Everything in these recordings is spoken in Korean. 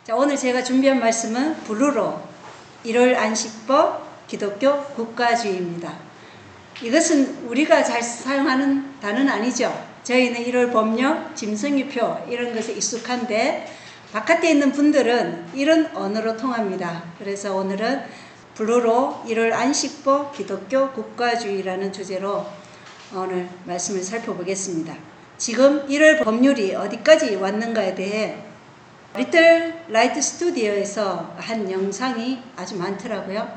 자, 오늘 제가 준비한 말씀은 블루로 1월 안식법 기독교 국가주의입니다. 이것은 우리가 잘 사용하는 단어는 아니죠. 저희는 1월 법령, 짐승의표 이런 것에 익숙한데 바깥에 있는 분들은 이런 언어로 통합니다. 그래서 오늘은 블루로 1월 안식법 기독교 국가주의라는 주제로 오늘 말씀을 살펴보겠습니다. 지금 1월 법률이 어디까지 왔는가에 대해 리틀 라이트 스튜디오에서 한 영상이 아주 많더라고요.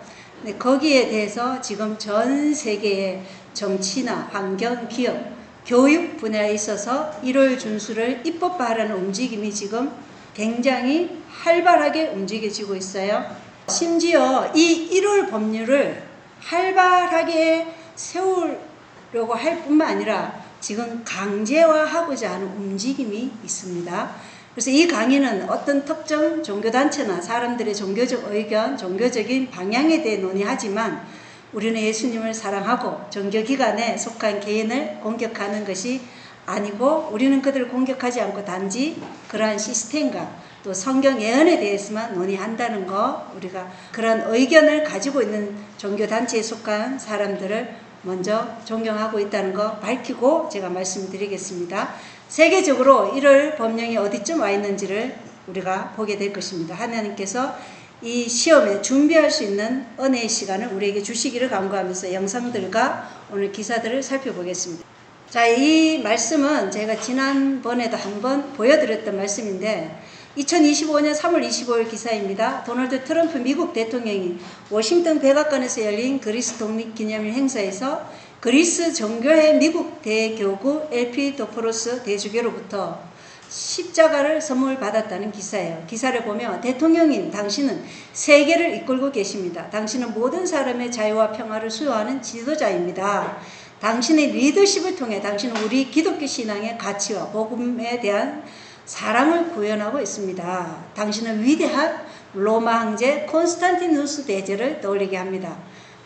근데 거기에 대해서 지금 전 세계의 정치나 환경, 기업, 교육 분야에 있어서 1월 준수를 입법화하라는 움직임이 지금 굉장히 활발하게 움직여지고 있어요. 심지어 이 1월 법률을 활발하게 세우려고 할 뿐만 아니라 지금 강제화하고자 하는 움직임이 있습니다. 그래서 이 강의는 어떤 특정 종교단체나 사람들의 종교적 의견, 종교적인 방향에 대해 논의하지만 우리는 예수님을 사랑하고 종교기관에 속한 개인을 공격하는 것이 아니고 우리는 그들을 공격하지 않고 단지 그러한 시스템과 또 성경 예언에 대해서만 논의한다는 거, 우리가 그런 의견을 가지고 있는 종교단체에 속한 사람들을 먼저 존경하고 있다는 거 밝히고 제가 말씀드리겠습니다. 세계적으로 1월 법령이 어디쯤 와 있는지를 우리가 보게 될 것입니다. 하나님께서 이 시험에 준비할 수 있는 은혜의 시간을 우리에게 주시기를 간구하면서 영상들과 오늘 기사들을 살펴보겠습니다. 자, 이 말씀은 제가 지난번에도 한번 보여드렸던 말씀인데 2025년 3월 25일 기사입니다. 도널드 트럼프 미국 대통령이 워싱턴 백악관에서 열린 그리스 독립기념일 행사에서 그리스 정교회 미국 대교구 엘피도포로스 대주교로부터 십자가를 선물 받았다는 기사예요. 기사를 보면 대통령인 당신은 세계를 이끌고 계십니다. 당신은 모든 사람의 자유와 평화를 수호하는 지도자입니다. 당신의 리더십을 통해 당신은 우리 기독교 신앙의 가치와 복음에 대한 사랑을 구현하고 있습니다. 당신은 위대한 로마 황제 콘스탄티누스 대제를 떠올리게 합니다.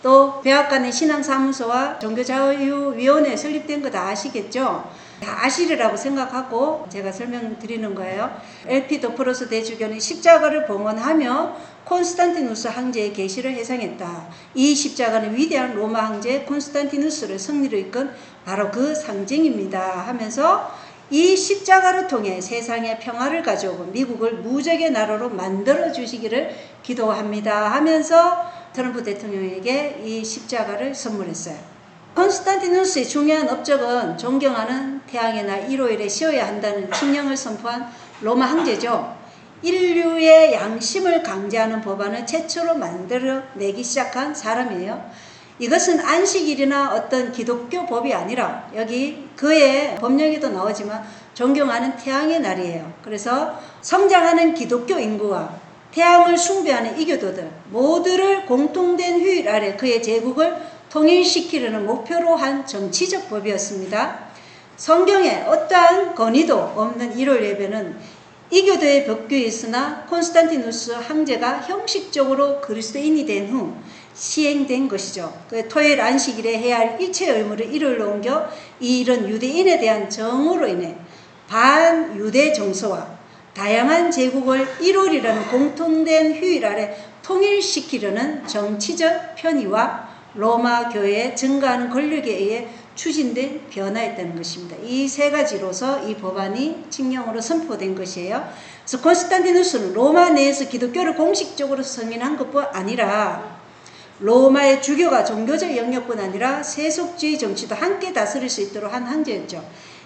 또 백악관의 신앙사무소와 종교자유위원회에 설립된 거 다 아시겠죠? 다 아시리라고 생각하고 제가 설명드리는 거예요. 엘피도포로스 대주교는 십자가를 봉헌하며 콘스탄티누스 황제의 계시를 회상했다. 이 십자가는 위대한 로마 황제 콘스탄티누스를 승리로 이끈 바로 그 상징입니다 하면서 이 십자가를 통해 세상에 평화를 가져오고 미국을 무적의 나라로 만들어 주시기를 기도합니다 하면서 트럼프 대통령에게 이 십자가를 선물했어요. 콘스탄티누스의 중요한 업적은 존경하는 태양의 날 일요일에 쉬어야 한다는 칙령을 선포한 로마 황제죠. 인류의 양심을 강제하는 법안을 최초로 만들어내기 시작한 사람이에요. 이것은 안식일이나 어떤 기독교 법이 아니라 여기 그의 법령에도 나오지만 존경하는 태양의 날이에요. 그래서 성장하는 기독교 인구와 태양을 숭배하는 이교도들 모두를 공통된 휴일 아래 그의 제국을 통일시키려는 목표로 한 정치적 법이었습니다. 성경에 어떠한 건의도 없는 1월 예배는 이교도의 벽교에 있으나 콘스탄티누스 황제가 형식적으로 그리스도인이 된 후 시행된 것이죠. 토요일 안식일에 해야 할 일체 의무를 일요일로 옮겨 이런 유대인에 대한 정으로 인해 반유대 정서와 다양한 제국을 1월이라는 공통된 휴일 아래 통일시키려는 정치적 편의와 로마 교회의 증가하는 권력에 의해 추진된 변화였다는 것입니다. 이 세 가지로서 이 법안이 칙령으로 선포된 것이에요. 그래서 콘스탄티누스는 로마 내에서 기독교를 공식적으로 승인한 것뿐 아니라 로마의 주교가 종교적 영역뿐 아니라 세속주의 정치도 함께 다스릴 수 있도록 한 황제였죠.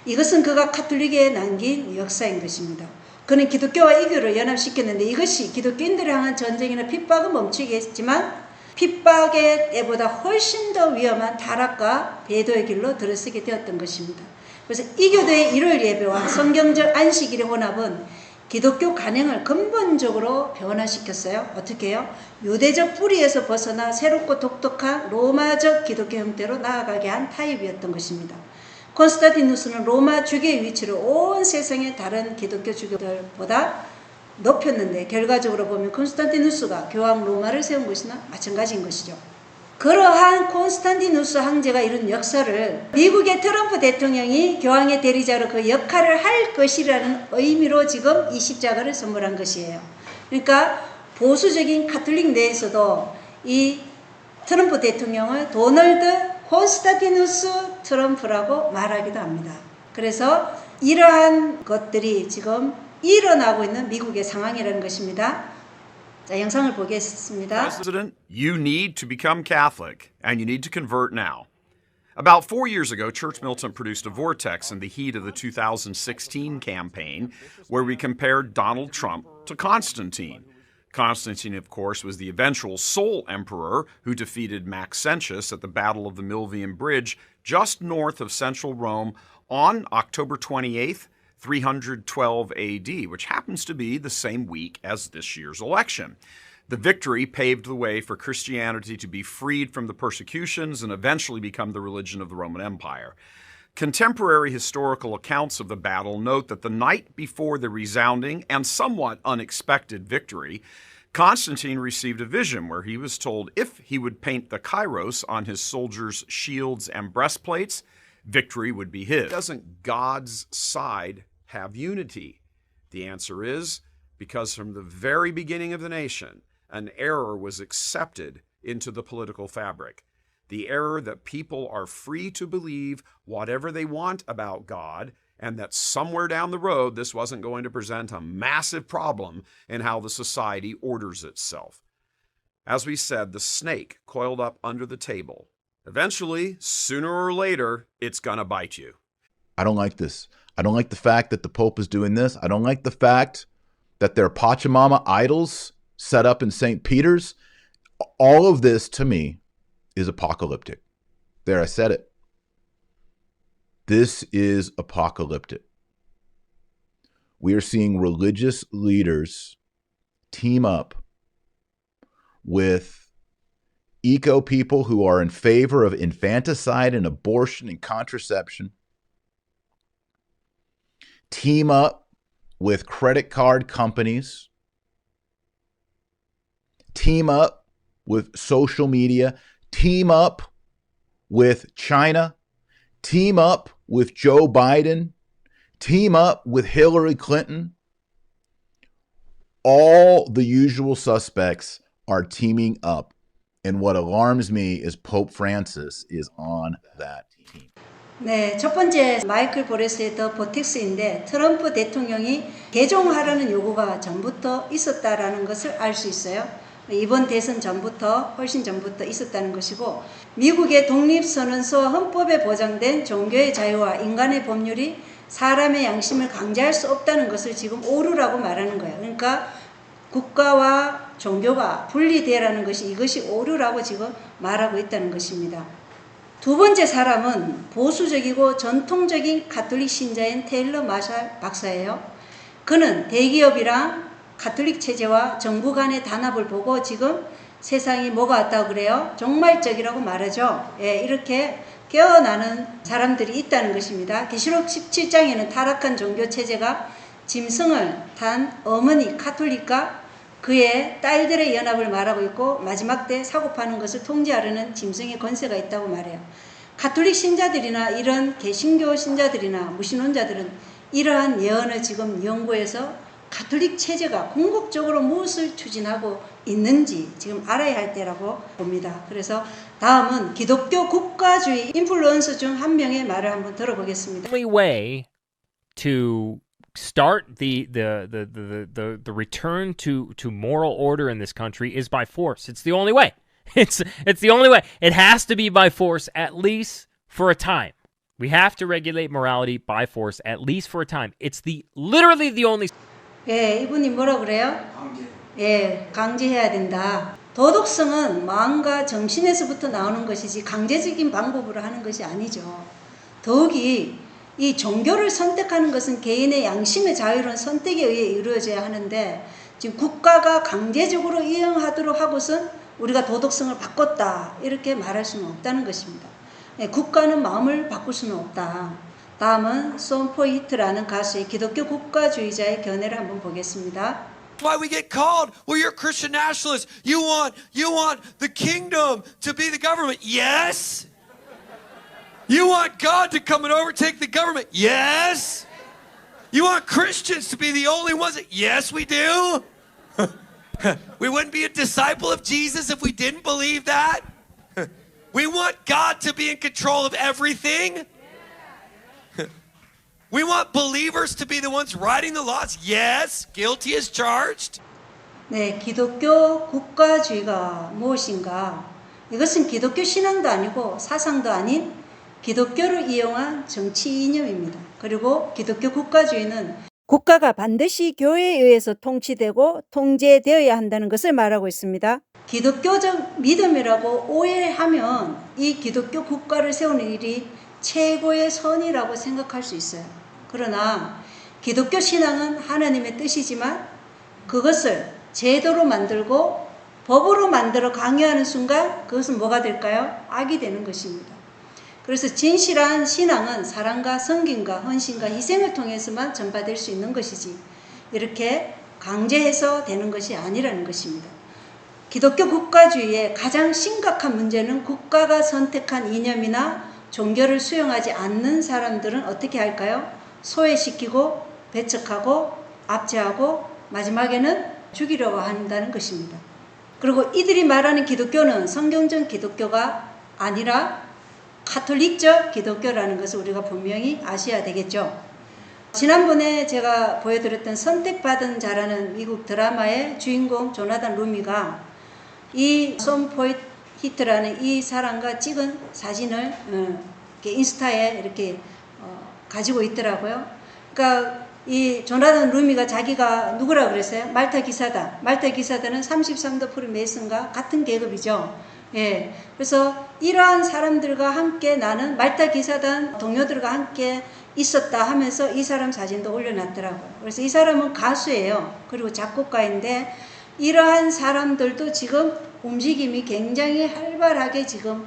이것은 그가 카톨릭에 남긴 역사인 것입니다. 그는 기독교와 이교를 연합시켰는데 이것이 기독교인들을 향한 전쟁이나 핍박은 멈추게 했지만 핍박의 때보다 훨씬 더 위험한 타락과 배도의 길로 들어서게 되었던 것입니다. 그래서 이교도의 1월 예배와 성경적 안식일의 혼합은 기독교 간행을 근본적으로 변화시켰어요. 어떻게 해요? 유대적 뿌리에서 벗어나 새롭고 독특한 로마적 기독교 형태로 나아가게 한 타입이었던 것입니다. 콘스탄티누스는 로마 주교의 위치를 온 세상의 다른 기독교 주교들보다 높였는데 결과적으로 보면 콘스탄티누스가 교황 로마를 세운 것이나 마찬가지인 것이죠. 그러한 콘스탄티누스 황제가 이룬 역사를 미국의 트럼프 대통령이 교황의 대리자로 그 역할을 할 것이라는 의미로 지금 이 십자가를 선물한 것이에요. 그러니까 보수적인 가톨릭 내에서도 이 트럼프 대통령을 도널드 콘스탄티누스 트럼프라고 말하기도 합니다. 그래서 이러한 것들이 지금 일어나고 있는 미국의 상황이라는 것입니다. 자, 영상을 보겠습니다. President, you need to become Catholic, and you need to convert now. About 4 years ago, Church Militant produced a vortex in the heat of the 2016 campaign where we compared Donald Trump to Constantine. Constantine, of course, was the eventual sole emperor who defeated Maxentius at the Battle of the Milvian Bridge just north of central Rome on October 28th, 312 AD, which happens to be the same week as this year's election. The victory paved the way for Christianity to be freed from the persecutions and eventually become the religion of the Roman Empire. Contemporary historical accounts of the battle note that the night before the resounding and somewhat unexpected victory, Constantine received a vision where he was told if he would paint the Kairos on his soldiers' shields and breastplates, victory would be his. Doesn't God's side have unity? The answer is because from the very beginning of the nation, an error was accepted into the political fabric. The error that people are free to believe whatever they want about God, and that somewhere down the road this wasn't going to present a massive problem in how the society orders itself. As we said, the snake coiled up under the table. Eventually, sooner or later, it's gonna bite you. I don't like this. I don't like the fact that the Pope is doing this. I don't like the fact that there are Pachamama idols set up in St. Peter's. All of this, to me, is apocalyptic. There, I said it. This is apocalyptic. We are seeing religious leaders team up with eco people who are in favor of infanticide and abortion and contraception, team up with credit card companies, team up with social media, team up with China, team up with Joe Biden, team up with Hillary Clinton. All the usual suspects are teaming up. And what alarms me is Pope Francis is on that team. 네, 첫 번째 마이클 보레스의 더 보텍스인데 트럼프 대통령이 개종하라는 요구가 전부터 있었다라는 것을 알 수 있어요. 이번 대선 전부터 훨씬 전부터 있었다는 것이고 미국의 독립선언서 헌법에 보장된 종교의 자유와 인간의 법률이 사람의 양심을 강제할 수 없다는 것을 지금 오류라고 말하는 거예요. 그러니까 국가와 종교가 분리되라는 것이 이것이 오류라고 지금 말하고 있다는 것입니다. 두 번째 사람은 보수적이고 전통적인 가톨릭 신자인 테일러 마샬 박사예요. 그는 대기업이랑 가톨릭 체제와 정부 간의 단합을 보고 지금 세상이 뭐가 왔다고 그래요? 종말적이라고 말하죠. 예, 이렇게 깨어나는 사람들이 있다는 것입니다. 계시록 17장에는 타락한 종교 체제가 짐승을 탄 어머니 가톨릭과 그의 딸들의 연합을 말하고 있고 마지막 때 사고파는 것을 통제하려는 짐승의 권세가 있다고 말해요. 가톨릭 신자들이나 이런 개신교 신자들이나 무신론자들은 이러한 예언을 지금 연구해서 가톨릭 체제가 궁극적으로 무엇을 추진하고 있는지 지금 알아야 할 때라고 봅니다. 그래서 다음은 기독교 국가주의 인플루언서 중 한 명의 말을 한번 들어보겠습니다. The only way to start the return to moral order in this country is by force. It's the only way. It's the only way. It has to be by force, at least for a time. We have to regulate morality by force, at least for a time. It's literally the only. 예, 이분이 뭐라 그래요? 예, 강제해야 된다. 도덕성은 마음과 정신에서부터 나오는 것이지 강제적인 방법으로 하는 것이 아니죠. 더욱이 이 종교를 선택하는 것은 개인의 양심의 자유로운 선택에 의해 이루어져야 하는데 지금 국가가 강제적으로 이행하도록 하고선 우리가 도덕성을 바꿨다 이렇게 말할 수는 없다는 것입니다. 예, 국가는 마음을 바꿀 수는 없다. 다음은 쏨 포이트라는 가수의 기독교 국가주의자의 견해를 한번 보겠습니다. Why we get called? Well, you're Christian nationalists. You want the kingdom to be the government. Yes. You want God to come and overtake the government. Yes. You want Christians to be the only ones that, yes, we do. We wouldn't be a disciple of Jesus if we didn't believe that. We want God to be in control of everything. We want believers to be the ones writing the laws. Yes, guilty as charged. 네, 기독교 국가주의가 무엇인가? 이것은 기독교 신앙도 아니고 사상도 아닌 기독교를 이용한 정치 이념입니다. 그리고 기독교 국가주의는 국가가 반드시 교회에 의해서 통치되고 통제되어야 한다는 것을 말하고 있습니다. 기독교적 믿음이라고 오해하면 이 기독교 국가를 세우는 일이 최고의 선이라고 생각할 수 있어요. 그러나 기독교 신앙은 하나님의 뜻이지만 그것을 제도로 만들고 법으로 만들어 강요하는 순간 그것은 뭐가 될까요? 악이 되는 것입니다. 그래서 진실한 신앙은 사랑과 섬김과 헌신과 희생을 통해서만 전파될 수 있는 것이지 이렇게 강제해서 되는 것이 아니라는 것입니다. 기독교 국가주의의 가장 심각한 문제는 국가가 선택한 이념이나 종교를 수용하지 않는 사람들은 어떻게 할까요? 소외시키고 배척하고 압제하고 마지막에는 죽이려고 한다는 것입니다. 그리고 이들이 말하는 기독교는 성경적 기독교가 아니라 카톨릭적 기독교라는 것을 우리가 분명히 아셔야 되겠죠. 지난번에 제가 보여드렸던 선택받은 자라는 미국 드라마의 주인공 조나단 루미가 이 솜 포이히트라는 이 사람과 찍은 사진을 이렇게 인스타에 이렇게 가지고 있더라고요. 그러니까 이 조나단 루미가 자기가 누구라 그랬어요? 말타 기사단. 말타 기사단은 33도 프리메이슨과 같은 계급이죠. 예. 그래서 이러한 사람들과 함께 나는 말타 기사단 동료들과 함께 있었다 하면서 이 사람 사진도 올려놨더라고요. 그래서 이 사람은 가수예요. 그리고 작곡가인데 이러한 사람들도 지금 움직임이 굉장히 활발하게 지금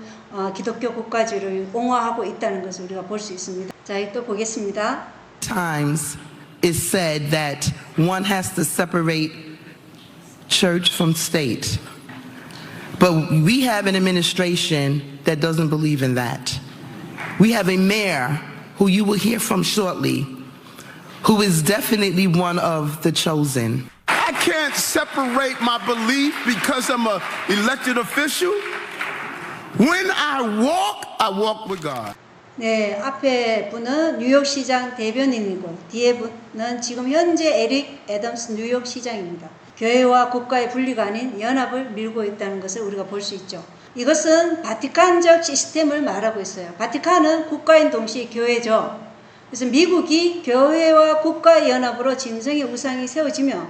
기독교 국가주의를 옹호하고 있다는 것을 우리가 볼 수 있습니다. 자, 또 보겠습니다. Times it's said that one has to separate church from state. But we have an administration that doesn't believe in that. We have a mayor who you will hear from shortly, who is definitely one of the chosen. I can't separate my belief because I'm an elected official. When I walk with God. 네, 앞에 분은 뉴욕시장 대변인이고 뒤에 분은 지금 현재 에릭 애덤스 뉴욕시장입니다. 교회와 국가의 분리가 아닌 연합을 밀고 있다는 것을 우리가 볼 수 있죠. 이것은 바티칸적 시스템을 말하고 있어요. 바티칸은 국가인 동시에 교회죠. 그래서 미국이 교회와 국가의 연합으로 짐승의 우상이 세워지며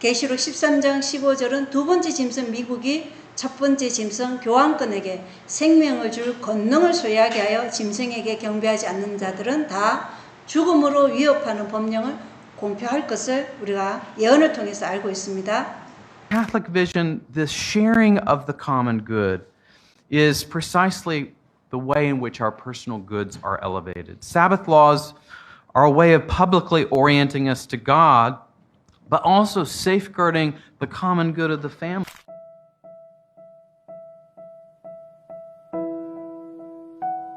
계시록 13장 15절은 두 번째 짐승 미국이 첫 번째 짐승 교황권에게 생명을 줄 권능을 소유하게 하여 짐승에게 경배하지 않는 자들은 다 죽음으로 위협하는 법령을 공표할 것을 우리가 예언을 통해서 알고 있습니다. Catholic vision, the sharing of the common good is precisely the way in which our personal goods are elevated. Sabbath laws are a way of publicly orienting us to God, but also safeguarding the common good of the family.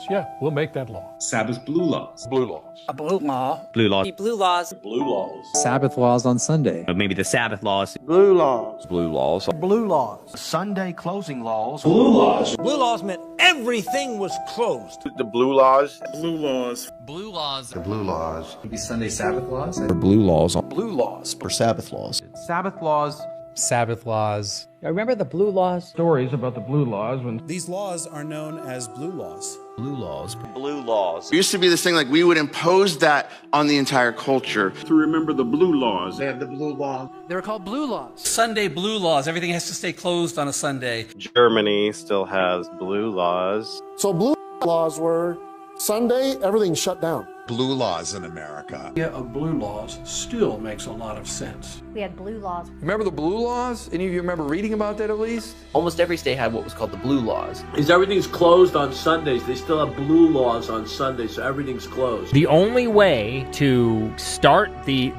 Yeah, we'll make that law. Sabbath blue laws. Blue laws. A blue law. Blue laws. Blue laws. Blue laws. Sabbath laws on Sunday. Maybe the Sabbath laws. Blue laws. Blue laws. Blue laws. Sunday closing laws. Blue laws. Blue laws meant everything was closed. The blue laws. Blue laws. Blue laws. The blue laws. Maybe Sunday Sabbath laws. Or blue laws. Blue laws. Or Sabbath laws. Sabbath laws. Sabbath laws. I remember the blue laws. Stories about the blue laws when these laws are known as blue laws. Blue laws. Blue laws. It used to be this thing like we would impose that on the entire culture. To remember the blue laws. They have the blue law. They were called blue laws. Sunday blue laws. Everything has to stay closed on a Sunday. Germany still has blue laws. So blue laws were Sunday, everything's shut down. Blue laws in America. The idea of blue laws still makes a lot of sense. We had blue laws. Remember the blue laws? Any of you remember reading about that at least? Almost every state had what was called the blue laws. Is everything's closed on Sundays. They still have blue laws on Sundays, so everything's closed. The only way to start the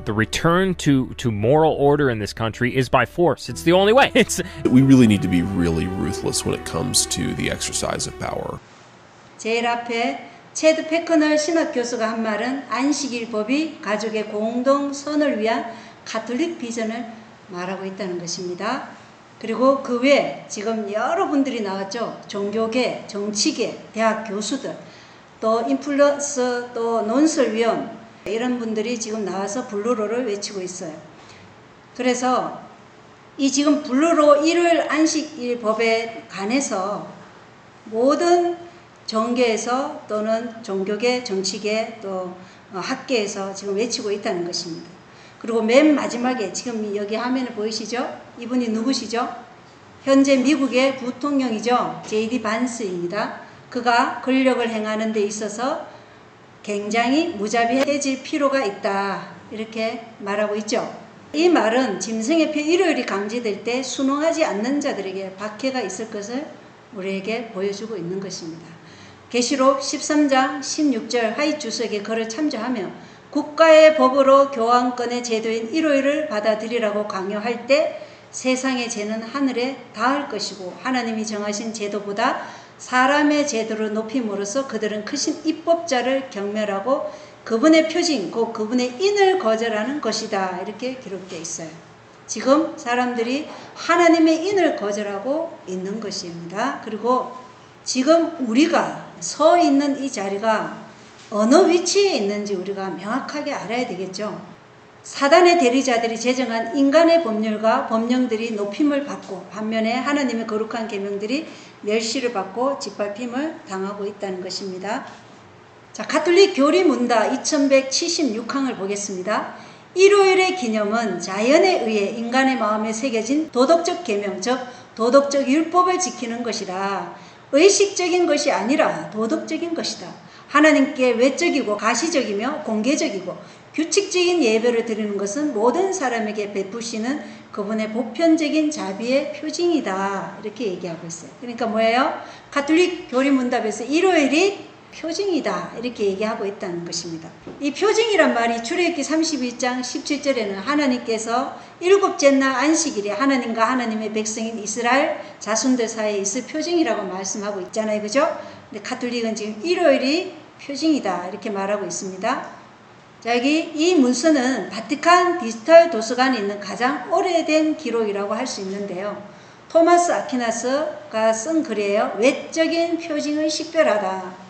return to moral order in this country is by force. It's the only way. We really need to be really ruthless when it comes to the exercise of power. 제일 앞에 체드 패커널 신학교수가 한 말은 안식일 법이 가족의 공동 선을 위한 가톨릭 비전을 말하고 있다는 것입니다. 그리고 그 외에 지금 여러분들이 나왔죠. 종교계, 정치계, 대학 교수들, 또 인플루언서, 또 논설위원 이런 분들이 지금 나와서 블루로를 외치고 있어요. 그래서 이 지금 블루로 일요일 안식일 법에 관해서 모든 정계에서 또는 종교계, 정치계, 또 학계에서 지금 외치고 있다는 것입니다. 그리고 맨 마지막에 지금 여기 화면에 보이시죠? 이분이 누구시죠? 현재 미국의 부통령이죠. J.D. 반스입니다. 그가 권력을 행하는 데 있어서 굉장히 무자비해질 필요가 있다. 이렇게 말하고 있죠. 이 말은 짐승의 표 일요일이 강제될 때 순응하지 않는 자들에게 박해가 있을 것을 우리에게 보여주고 있는 것입니다. 계시록 13장 16절 화이트 주석의 글을 참조하며 국가의 법으로 교황권의 제도인 일요일을 받아들이라고 강요할 때 세상의 죄는 하늘에 닿을 것이고 하나님이 정하신 제도보다 사람의 제도를 높임으로써 그들은 크신 입법자를 경멸하고 그분의 표징, 곧 그분의 인을 거절하는 것이다. 이렇게 기록되어 있어요. 지금 사람들이 하나님의 인을 거절하고 있는 것입니다. 그리고 지금 우리가 서 있는 이 자리가 어느 위치에 있는지 우리가 명확하게 알아야 되겠죠. 사단의 대리자들이 제정한 인간의 법률과 법령들이 높임을 받고 반면에 하나님의 거룩한 계명들이 멸시를 받고 짓밟힘을 당하고 있다는 것입니다. 자, 가톨릭 교리문답 2176항을 보겠습니다. 일요일의 기념은 자연에 의해 인간의 마음에 새겨진 도덕적 계명, 즉 도덕적 율법을 지키는 것이다. 의식적인 것이 아니라 도덕적인 것이다. 하나님께 외적이고 가시적이며 공개적이고 규칙적인 예배를 드리는 것은 모든 사람에게 베푸시는 그분의 보편적인 자비의 표징이다. 이렇게 얘기하고 있어요. 그러니까 뭐예요? 가톨릭 교리문답에서 일요일이 표징이다. 이렇게 얘기하고 있다는 것입니다. 이 표징이란 말이 출애굽기 32장 17절에는 하나님께서 일곱째 날 안식일에 하나님과 하나님의 백성인 이스라엘 자손들 사이에 있을 표징이라고 말씀하고 있잖아요. 그죠? 근데 가톨릭은 지금 일요일이 표징이다. 이렇게 말하고 있습니다. 자, 여기 이 문서는 바티칸 디지털 도서관에 있는 가장 오래된 기록이라고 할 수 있는데요. 토마스 아퀴나스가 쓴 글이에요. 외적인 표징은 식별하다.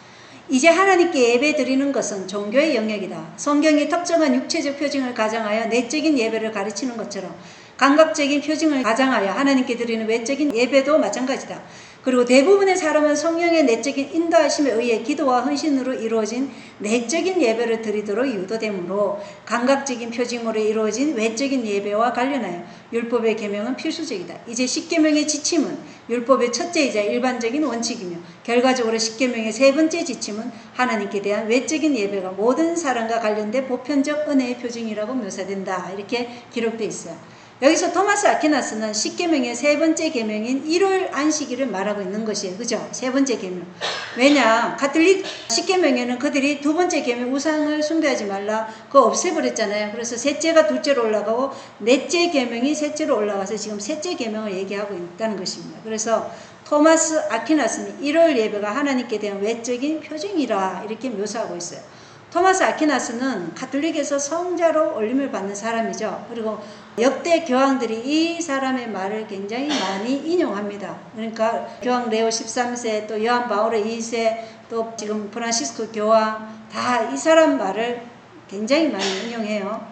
이제 하나님께 예배 드리는 것은 종교의 영역이다. 성경이 특정한 육체적 표징을 가장하여 내적인 예배를 가르치는 것처럼 감각적인 표징을 가장하여 하나님께 드리는 외적인 예배도 마찬가지다. 그리고 대부분의 사람은 성령의 내적인 인도하심에 의해 기도와 헌신으로 이루어진 내적인 예배를 드리도록 유도되므로 감각적인 표징으로 이루어진 외적인 예배와 관련하여 율법의 계명은 필수적이다. 이제 십계명의 지침은 율법의 첫째이자 일반적인 원칙이며 결과적으로 십계명의 세 번째 지침은 하나님께 대한 외적인 예배가 모든 사람과 관련된 보편적 은혜의 표징이라고 묘사된다. 이렇게 기록되어 있어요. 여기서 토마스 아퀴나스는 십계명의 세 번째 계명인 일요일 안식일을 말하고 있는 것이에요. 그죠? 세 번째 계명. 왜냐? 가톨릭 십계명에는 그들이 두 번째 계명 우상을 숭배하지 말라 그거 없애버렸잖아요. 그래서 셋째가 둘째로 올라가고 넷째 계명이 셋째로 올라가서 지금 셋째 계명을 얘기하고 있다는 것입니다. 그래서 토마스 아퀴나스는 일요일 예배가 하나님께 대한 외적인 표징이라 이렇게 묘사하고 있어요. 토마스 아퀴나스는 가톨릭에서 성자로 올림을 받는 사람이죠. 그리고 역대 교황들이 이 사람의 말을 굉장히 많이 인용합니다. 그러니까 교황 레오 13세, 또 요한 바오로 2세, 또 지금 프란시스코 교황 다 이 사람 말을 굉장히 많이 인용해요.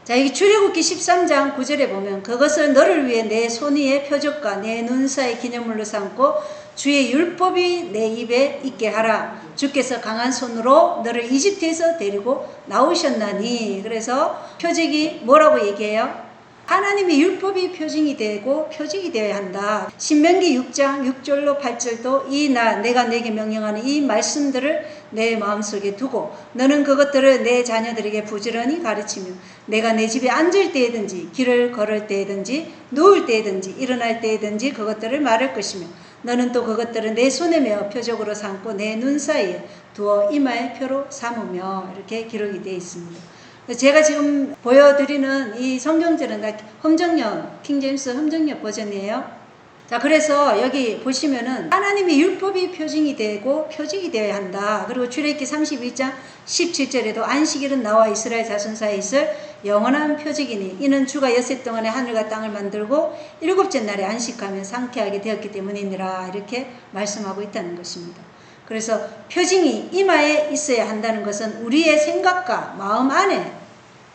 자, 여기 출애굽기 13장 9절에 보면 그것을 너를 위해 내 손위의 표적과 내 눈사의 기념물로 삼고 주의 율법이 내 입에 있게 하라. 주께서 강한 손으로 너를 이집트에서 데리고 나오셨나니. 그래서 표적이 뭐라고 얘기해요? 하나님의 율법이 표징이 되고 표징이 되어야 한다. 신명기 6장 6절로 8절도 이 나 내가 내게 명령하는 이 말씀들을 내 마음속에 두고 너는 그것들을 내 자녀들에게 부지런히 가르치며 내가 내 집에 앉을 때든지 길을 걸을 때든지 누울 때든지 일어날 때든지 그것들을 말할 것이며 너는 또 그것들을 내 손에 메어 표적으로 삼고 내 눈 사이에 두어 이마의 표로 삼으며 이렇게 기록이 되어 있습니다. 제가 지금 보여드리는 이 성경절은 다 험정역, 킹제임스 험정역 버전이에요. 자, 그래서 여기 보시면은 하나님의 율법이 표징이 되고 표징이 되어야 한다. 그리고 출애굽기 32장 17절에도 안식일은 나와 이스라엘 자손 사이에 있을 영원한 표적이니 이는 주가 엿새 동안에 하늘과 땅을 만들고 일곱째 날에 안식하며 상쾌하게 되었기 때문이니라 이렇게 말씀하고 있다는 것입니다. 그래서 표징이 이마에 있어야 한다는 것은 우리의 생각과 마음 안에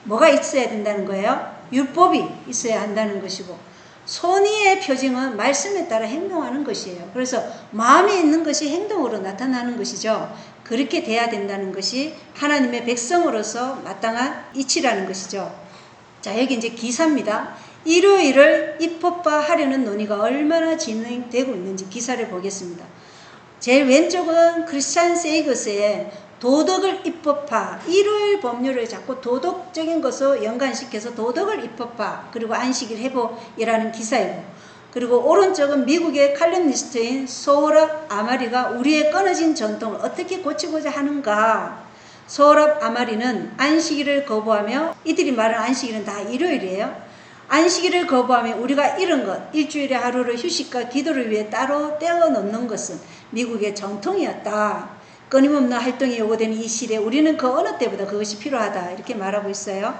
뭐가 있어야 된다는 거예요? 율법이 있어야 한다는 것이고 손이의 표징은 말씀에 따라 행동하는 것이에요. 그래서 마음에 있는 것이 행동으로 나타나는 것이죠. 그렇게 돼야 된다는 것이 하나님의 백성으로서 마땅한 이치라는 것이죠. 자, 여기 이제 기사입니다. 일요일을 입법화하려는 논의가 얼마나 진행되고 있는지 기사를 보겠습니다. 제일 왼쪽은 크리스찬 세이거스의 도덕을 입법화, 일요일 법률을 자꾸 도덕적인 것으로 연관시켜서 도덕을 입법화, 그리고 안식일 회복이라는 기사이고, 그리고 오른쪽은 미국의 칼럼니스트인 소홀랍 아마리가 우리의 끊어진 전통을 어떻게 고치고자 하는가. 소홀랍 아마리는 안식일을 거부하며, 이들이 말하는 안식일은 다 일요일이에요. 안식일을 거부하며 우리가 잃은 것, 일주일에 하루를 휴식과 기도를 위해 따로 떼어 놓는 것은 미국의 정통이었다. 끊임없는 활동이 요구되는 이 시대에 우리는 그 어느 때보다 그것이 필요하다. 이렇게 말하고 있어요.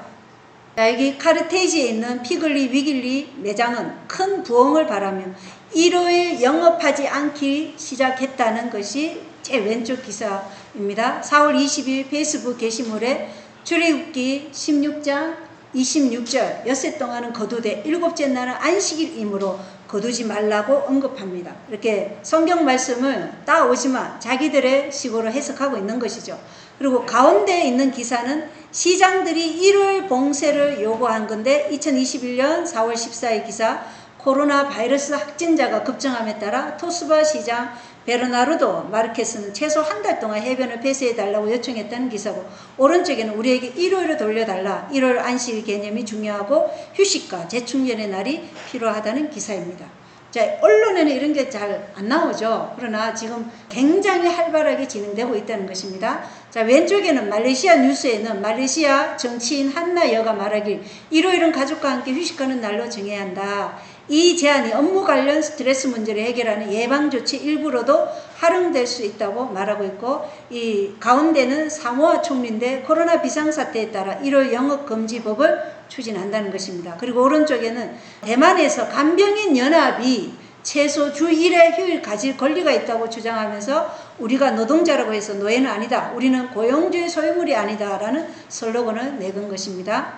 자, 여기 카르테이지에 있는 피글리 위길리 매장은 큰 부흥을 바라며 일요일 영업하지 않기 시작했다는 것이 제 왼쪽 기사입니다. 4월 20일 페이스북 게시물에 출애굽기 16장 26절 엿새 동안은 거두되 일곱째 날은 안식일이므로 거두지 말라고 언급합니다. 이렇게 성경 말씀을 따오지만 자기들의 식으로 해석하고 있는 것이죠. 그리고 가운데에 있는 기사는 시장들이 일요일 봉쇄를 요구한 건데 2021년 4월 14일 기사 코로나 바이러스 확진자가 급증함에 따라 토스바 시장 베르나르도 마르케스는 최소 한 달 동안 해변을 폐쇄해달라고 요청했다는 기사고, 오른쪽에는 우리에게 일요일을 돌려달라, 일요일 안식일 개념이 중요하고 휴식과 재충전의 날이 필요하다는 기사입니다. 자, 언론에는 이런 게 잘 안 나오죠. 그러나 지금 굉장히 활발하게 진행되고 있다는 것입니다. 자, 왼쪽에는 말레이시아 뉴스에는 말레이시아 정치인 한나 여가 말하길 일요일은 가족과 함께 휴식하는 날로 정해야 한다. 이 제안이 업무 관련 스트레스 문제를 해결하는 예방조치 일부로도 활용될 수 있다고 말하고 있고, 이 가운데는 사모아 총리인데 코로나 비상사태에 따라 일요일 영업금지법을 추진한다는 것입니다. 그리고 오른쪽에는 대만에서 간병인 연합이 최소 주 1회 휴일 가질 권리가 있다고 주장하면서 우리가 노동자라고 해서 노예는 아니다, 우리는 고용주의 소유물이 아니다 라는 슬로건을 내건 것입니다.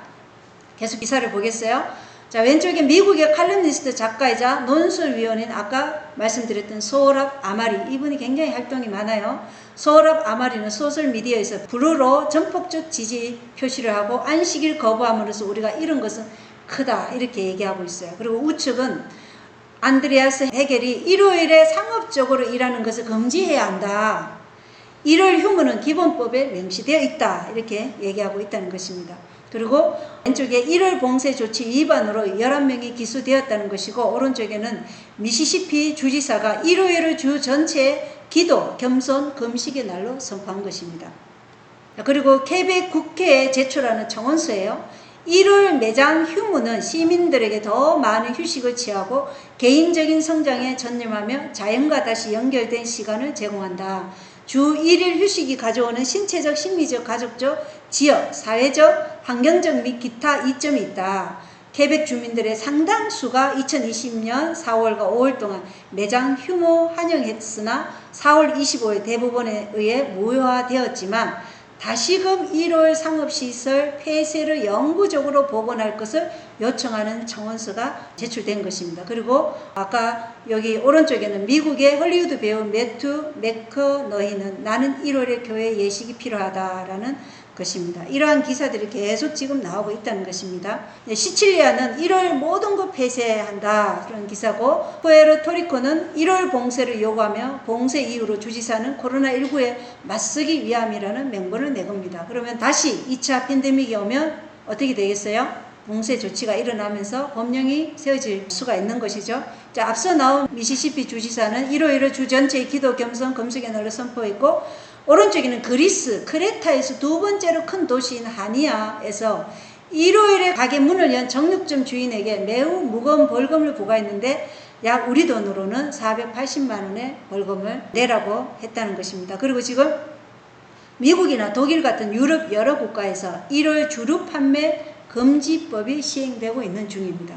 계속 기사를 보겠어요. 자, 왼쪽에 미국의 칼럼니스트 작가이자 논술위원인 아까 말씀드렸던 소홀랍 아마리, 이분이 굉장히 활동이 많아요. 소홀랍 아마리는 소셜미디어에서 블루로 전폭적 지지 표시를 하고 안식일 거부함으로써 우리가 잃은 것은 크다 이렇게 얘기하고 있어요. 그리고 우측은 안드레아스 헤겔이 일요일에 상업적으로 일하는 것을 금지해야 한다. 일요일 휴무는 기본법에 명시되어 있다 이렇게 얘기하고 있다는 것입니다. 그리고 왼쪽에 일요일 봉쇄 조치 위반으로 11명이 기소되었다는 것이고, 오른쪽에는 미시시피 주지사가 일요일을 주 전체에 기도, 겸손, 금식의 날로 선포한 것입니다. 그리고 케벡 국회에 제출하는 청원서예요. 일요일 매장 휴무는 시민들에게 더 많은 휴식을 취하고 개인적인 성장에 전념하며 자연과 다시 연결된 시간을 제공한다. 주 1일 휴식이 가져오는 신체적, 심리적, 가족적, 지역, 사회적, 환경적 및 기타 이점이 있다. 케벡 주민들의 상당수가 2020년 4월과 5월 동안 매장 휴무 환영했으나 4월 25일 대법원에 의해 무효화되었지만 다시금 일요일 상업시설 폐쇄를 영구적으로 복원할 것을 요청하는 청원서가 제출된 것입니다. 그리고 아까 여기 오른쪽에는 미국의 헐리우드 배우 매튜 맥커너히는 나는 일요일에 교회 예식이 필요하다라는 것입니다. 이러한 기사들이 계속 지금 나오고 있다는 것입니다. 시칠리아는 일요일 모든 것 폐쇄한다 그런 기사고, 푸에르토리코는 일요일 봉쇄를 요구하며 봉쇄 이후로 주지사는 코로나19에 맞서기 위함이라는 명분을 내겁니다. 그러면 다시 2차 팬데믹이 오면 어떻게 되겠어요? 봉쇄 조치가 일어나면서 법령이 세워질 수가 있는 것이죠. 자, 앞서 나온 미시시피 주지사는 일요일을 주 전체의 기도, 겸손, 금식의 날로 선포했고, 오른쪽에는 그리스 크레타에서 두 번째로 큰 도시인 하니아에서 일요일에 가게 문을 연 정육점 주인에게 매우 무거운 벌금을 부과했는데 약 우리 돈으로는 480만 원의 벌금을 내라고 했다는 것입니다. 그리고 지금 미국이나 독일 같은 유럽 여러 국가에서 일요일 주류 판매 금지법이 시행되고 있는 중입니다.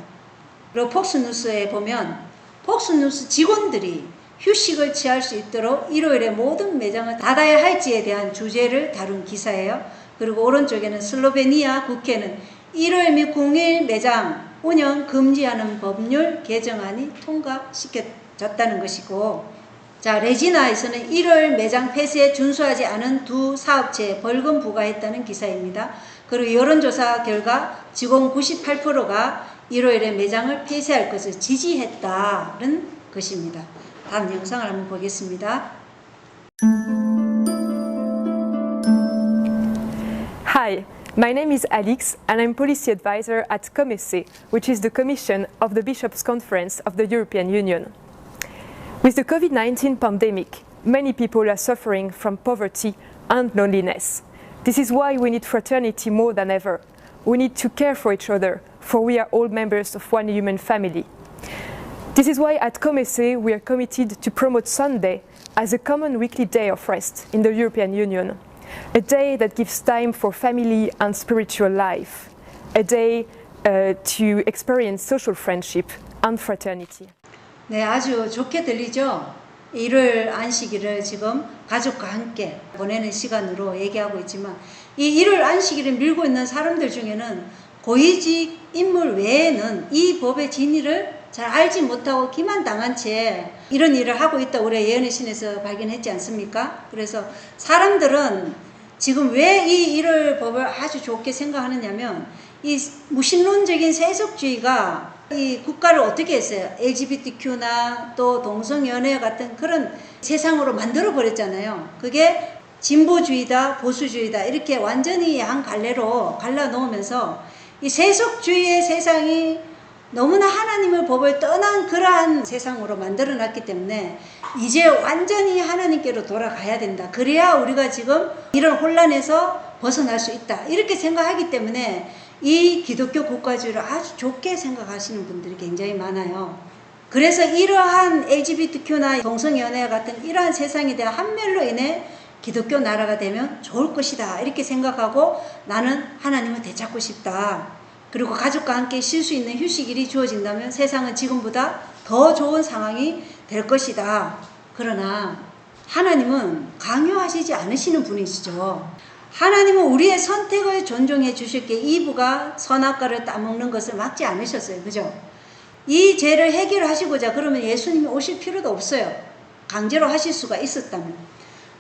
그리고 폭스뉴스에 보면 폭스뉴스 직원들이 휴식을 취할 수 있도록 일요일에 모든 매장을 닫아야 할지에 대한 주제를 다룬 기사예요. 그리고 오른쪽에는 슬로베니아 국회는 일요일 및 공휴일 매장 운영 금지하는 법률 개정안이 통과시켜졌다는 것이고, 자, 레지나에서는 일요일 매장 폐쇄에 준수하지 않은 두 사업체에 벌금 부과했다는 기사입니다. 그리고 여론조사 결과 직원 98%가 일요일에 매장을 폐쇄할 것을 지지했다는 것입니다. 다음 영상을 한번 보겠습니다. Hi, my name is Alix and I'm policy advisor at COMECE, which is the Commission of the Bishops' Conference of the European Union. With the COVID-19 pandemic, many people are suffering from poverty and loneliness. This is why we need fraternity more than ever. We need to care for each other, for we are all members of one human family. This is why at COMECE we are committed to promote Sunday as a common weekly day of rest in the European Union, a day that gives time for family and spiritual life, a day to experience social friendship and fraternity. 네, 아주 좋게 들리죠? 일요일 안식일을 지금 가족과 함께 보내는 시간으로 얘기하고 있지만, 이 일요일 안식일을 밀고 있는 사람들 중에는 고위직 인물 외에는 이 법의 진위를 잘 알지 못하고 기만당한 채 이런 일을 하고 있다고 우리가 예언의 신에서 발견했지 않습니까? 그래서 사람들은 지금 왜 이 일요일 법을 아주 좋게 생각하느냐면, 이 무신론적인 세속주의가 이 국가를 어떻게 했어요? LGBTQ나 또 동성연애 같은 그런 세상으로 만들어 버렸잖아요. 그게 진보주의다, 보수주의다 이렇게 완전히 한 갈래로 갈라 놓으면서 이 세속주의의 세상이 너무나 하나님의 법을 떠난 그러한 세상으로 만들어 놨기 때문에 이제 완전히 하나님께로 돌아가야 된다. 그래야 우리가 지금 이런 혼란에서 벗어날 수 있다. 이렇게 생각하기 때문에 이 기독교 국가주의를 아주 좋게 생각하시는 분들이 굉장히 많아요. 그래서 이러한 LGBTQ나 동성연애 같은 이러한 세상에 대한 한멸로 인해 기독교 나라가 되면 좋을 것이다. 이렇게 생각하고 나는 하나님을 되찾고 싶다. 그리고 가족과 함께 쉴 수 있는 휴식일이 주어진다면 세상은 지금보다 더 좋은 상황이 될 것이다. 그러나 하나님은 강요하시지 않으시는 분이시죠. 하나님은 우리의 선택을 존중해 주실게 이브가 선악과를 따먹는 것을 막지 않으셨어요. 그죠? 이 죄를 해결하시고자 그러면 예수님이 오실 필요도 없어요. 강제로 하실 수가 있었다면.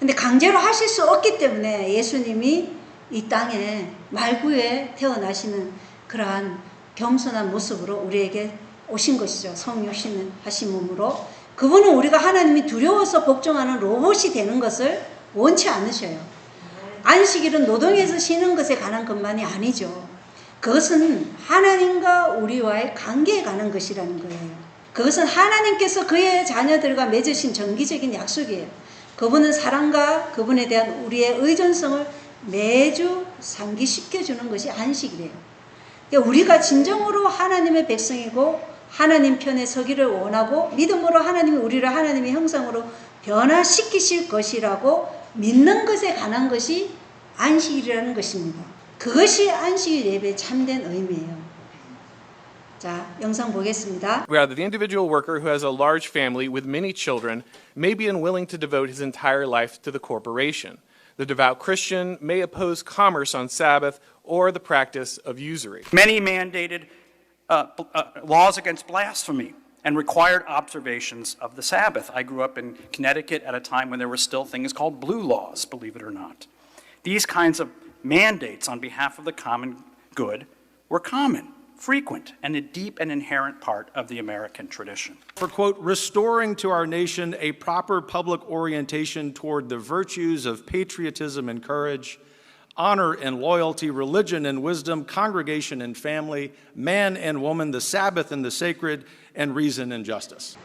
근데 강제로 하실 수 없기 때문에 예수님이 이 땅에 말구에 태어나시는 그러한 겸손한 모습으로 우리에게 오신 것이죠. 성육신을 하신 몸으로. 그분은 우리가 하나님이 두려워서 복종하는 로봇이 되는 것을 원치 않으셔요. 안식일은 노동에서 쉬는 것에 관한 것만이 아니죠. 그것은 하나님과 우리와의 관계에 관한 것이라는 거예요. 그것은 하나님께서 그의 자녀들과 맺으신 정기적인 약속이에요. 그분은 사랑과 그분에 대한 우리의 의존성을 매주 상기시켜주는 것이 안식이래요. 그러니까 우리가 진정으로 하나님의 백성이고 하나님 편에 서기를 원하고 믿음으로 하나님이 우리를 하나님의 형상으로 변화시키실 것이라고 믿는 것에 관한 것이 안식일이라는 것입니다. 그것이 안식일 예배의 참된 의미예요. 자, 영상 보겠습니다. Rather, the individual worker who has a large family with many children may be unwilling to devote his entire life to the corporation. The devout Christian may oppose commerce on Sabbath or the practice of usury. Many mandated laws against blasphemy and required observations of the Sabbath. I grew up in Connecticut at a time when there were still things called blue laws, believe it or not. These kinds of mandates on behalf of the common good were common, frequent, and a deep and inherent part of the American tradition. For, quote, restoring to our nation a proper public orientation toward the virtues of patriotism and courage, honor and loyalty, religion and wisdom, congregation and family, man and woman, the Sabbath and the sacred, and reason and justice.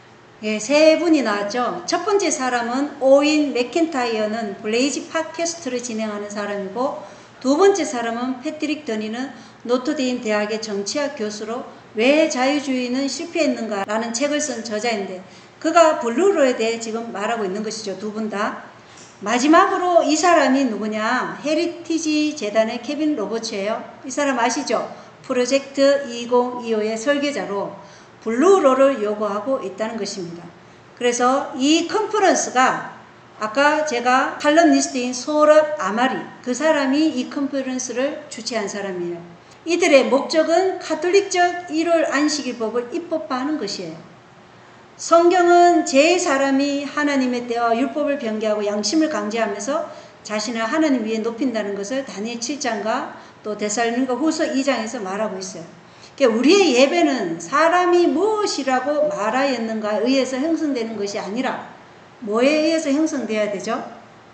예, 세 분이 나왔죠. 첫 번째 사람은 오인 맥켄타이어는 블레이지 팟캐스트를 진행하는 사람이고, 두 번째 사람은 패트릭 더니는 노트데임 대학의 정치학 교수로 왜 자유주의는 실패했는가라는 책을 쓴 저자인데, 그가 블루로에 대해 지금 말하고 있는 것이죠. 두 분 다. 마지막으로 이 사람이 누구냐? 헤리티지 재단의 케빈 로버츠예요. 이 사람 아시죠? 프로젝트 2025의 설계자로 블루로를 요구하고 있다는 것입니다. 그래서 이 컨퍼런스가 아까 제가 칼럼니스트인 소랍 아마리 그 사람이 이 컨퍼런스를 주최한 사람이에요. 이들의 목적은 카톨릭적 1월 안식일법을 입법화하는 것이에요. 성경은 제 사람이 하나님의 때와 율법을 변개하고 양심을 강제하면서 자신을 하나님 위에 높인다는 것을 다니엘 7장과 또 데살로니가 후서 2장에서 말하고 있어요. 그러니까 우리의 예배는 사람이 무엇이라고 말하였는가에 의해서 형성되는 것이 아니라 뭐에 의해서 형성되어야 되죠?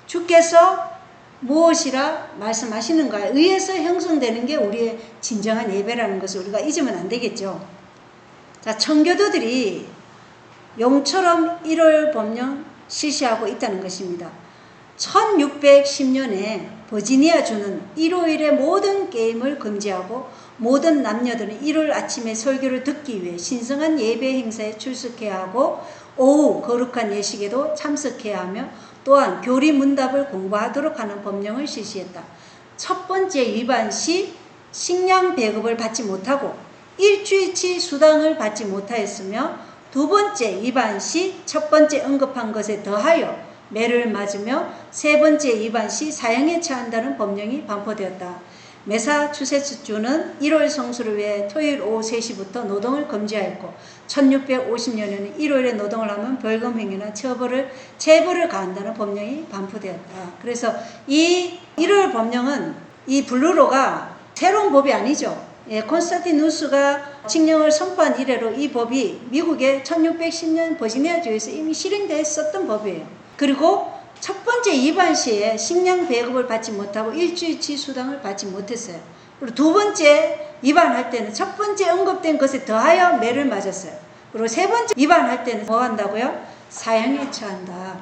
주께서 무엇이라 말씀하시는가에 의해서 형성되는 게 우리의 진정한 예배라는 것을 우리가 잊으면 안 되겠죠. 자, 청교도들이 용처럼 1월 법령 실시하고 있다는 것입니다. 1610년에 버지니아주는 일요일에 모든 게임을 금지하고 모든 남녀들은 1월 아침에 설교를 듣기 위해 신성한 예배 행사에 출석해야 하고 오후 거룩한 예식에도 참석해야 하며 또한 교리 문답을 공부하도록 하는 법령을 실시했다. 첫 번째 위반 시 식량 배급을 받지 못하고 일주일치 수당을 받지 못하였으며 두 번째 위반 시 첫 번째 언급한 것에 더하여 매를 맞으며 세 번째 위반 시 사형에 처한다는 법령이 반포되었다. 매사추세츠주는 1월 성수를 위해 토요일 오후 3시부터 노동을 금지하였고 1650년에는 일요일에 노동을 하면 벌금행위나 체벌을 가한다는 법령이 반포되었다. 그래서 이 1월 법령은 이 블루로가 새로운 법이 아니죠. 콘스탄티누스가 칙령을 선포한 이래로 이 법이 미국의 1610년 버지니아주에서 이미 실행됐었던 법이에요. 그리고 첫 번째 위반 시에 식량 배급을 받지 못하고 일주일치 수당을 받지 못했어요. 그리고 두 번째 위반할 때는 첫 번째 언급된 것에 더하여 매를 맞았어요. 그리고 세 번째 위반할 때는 뭐 한다고요? 사형에 처한다.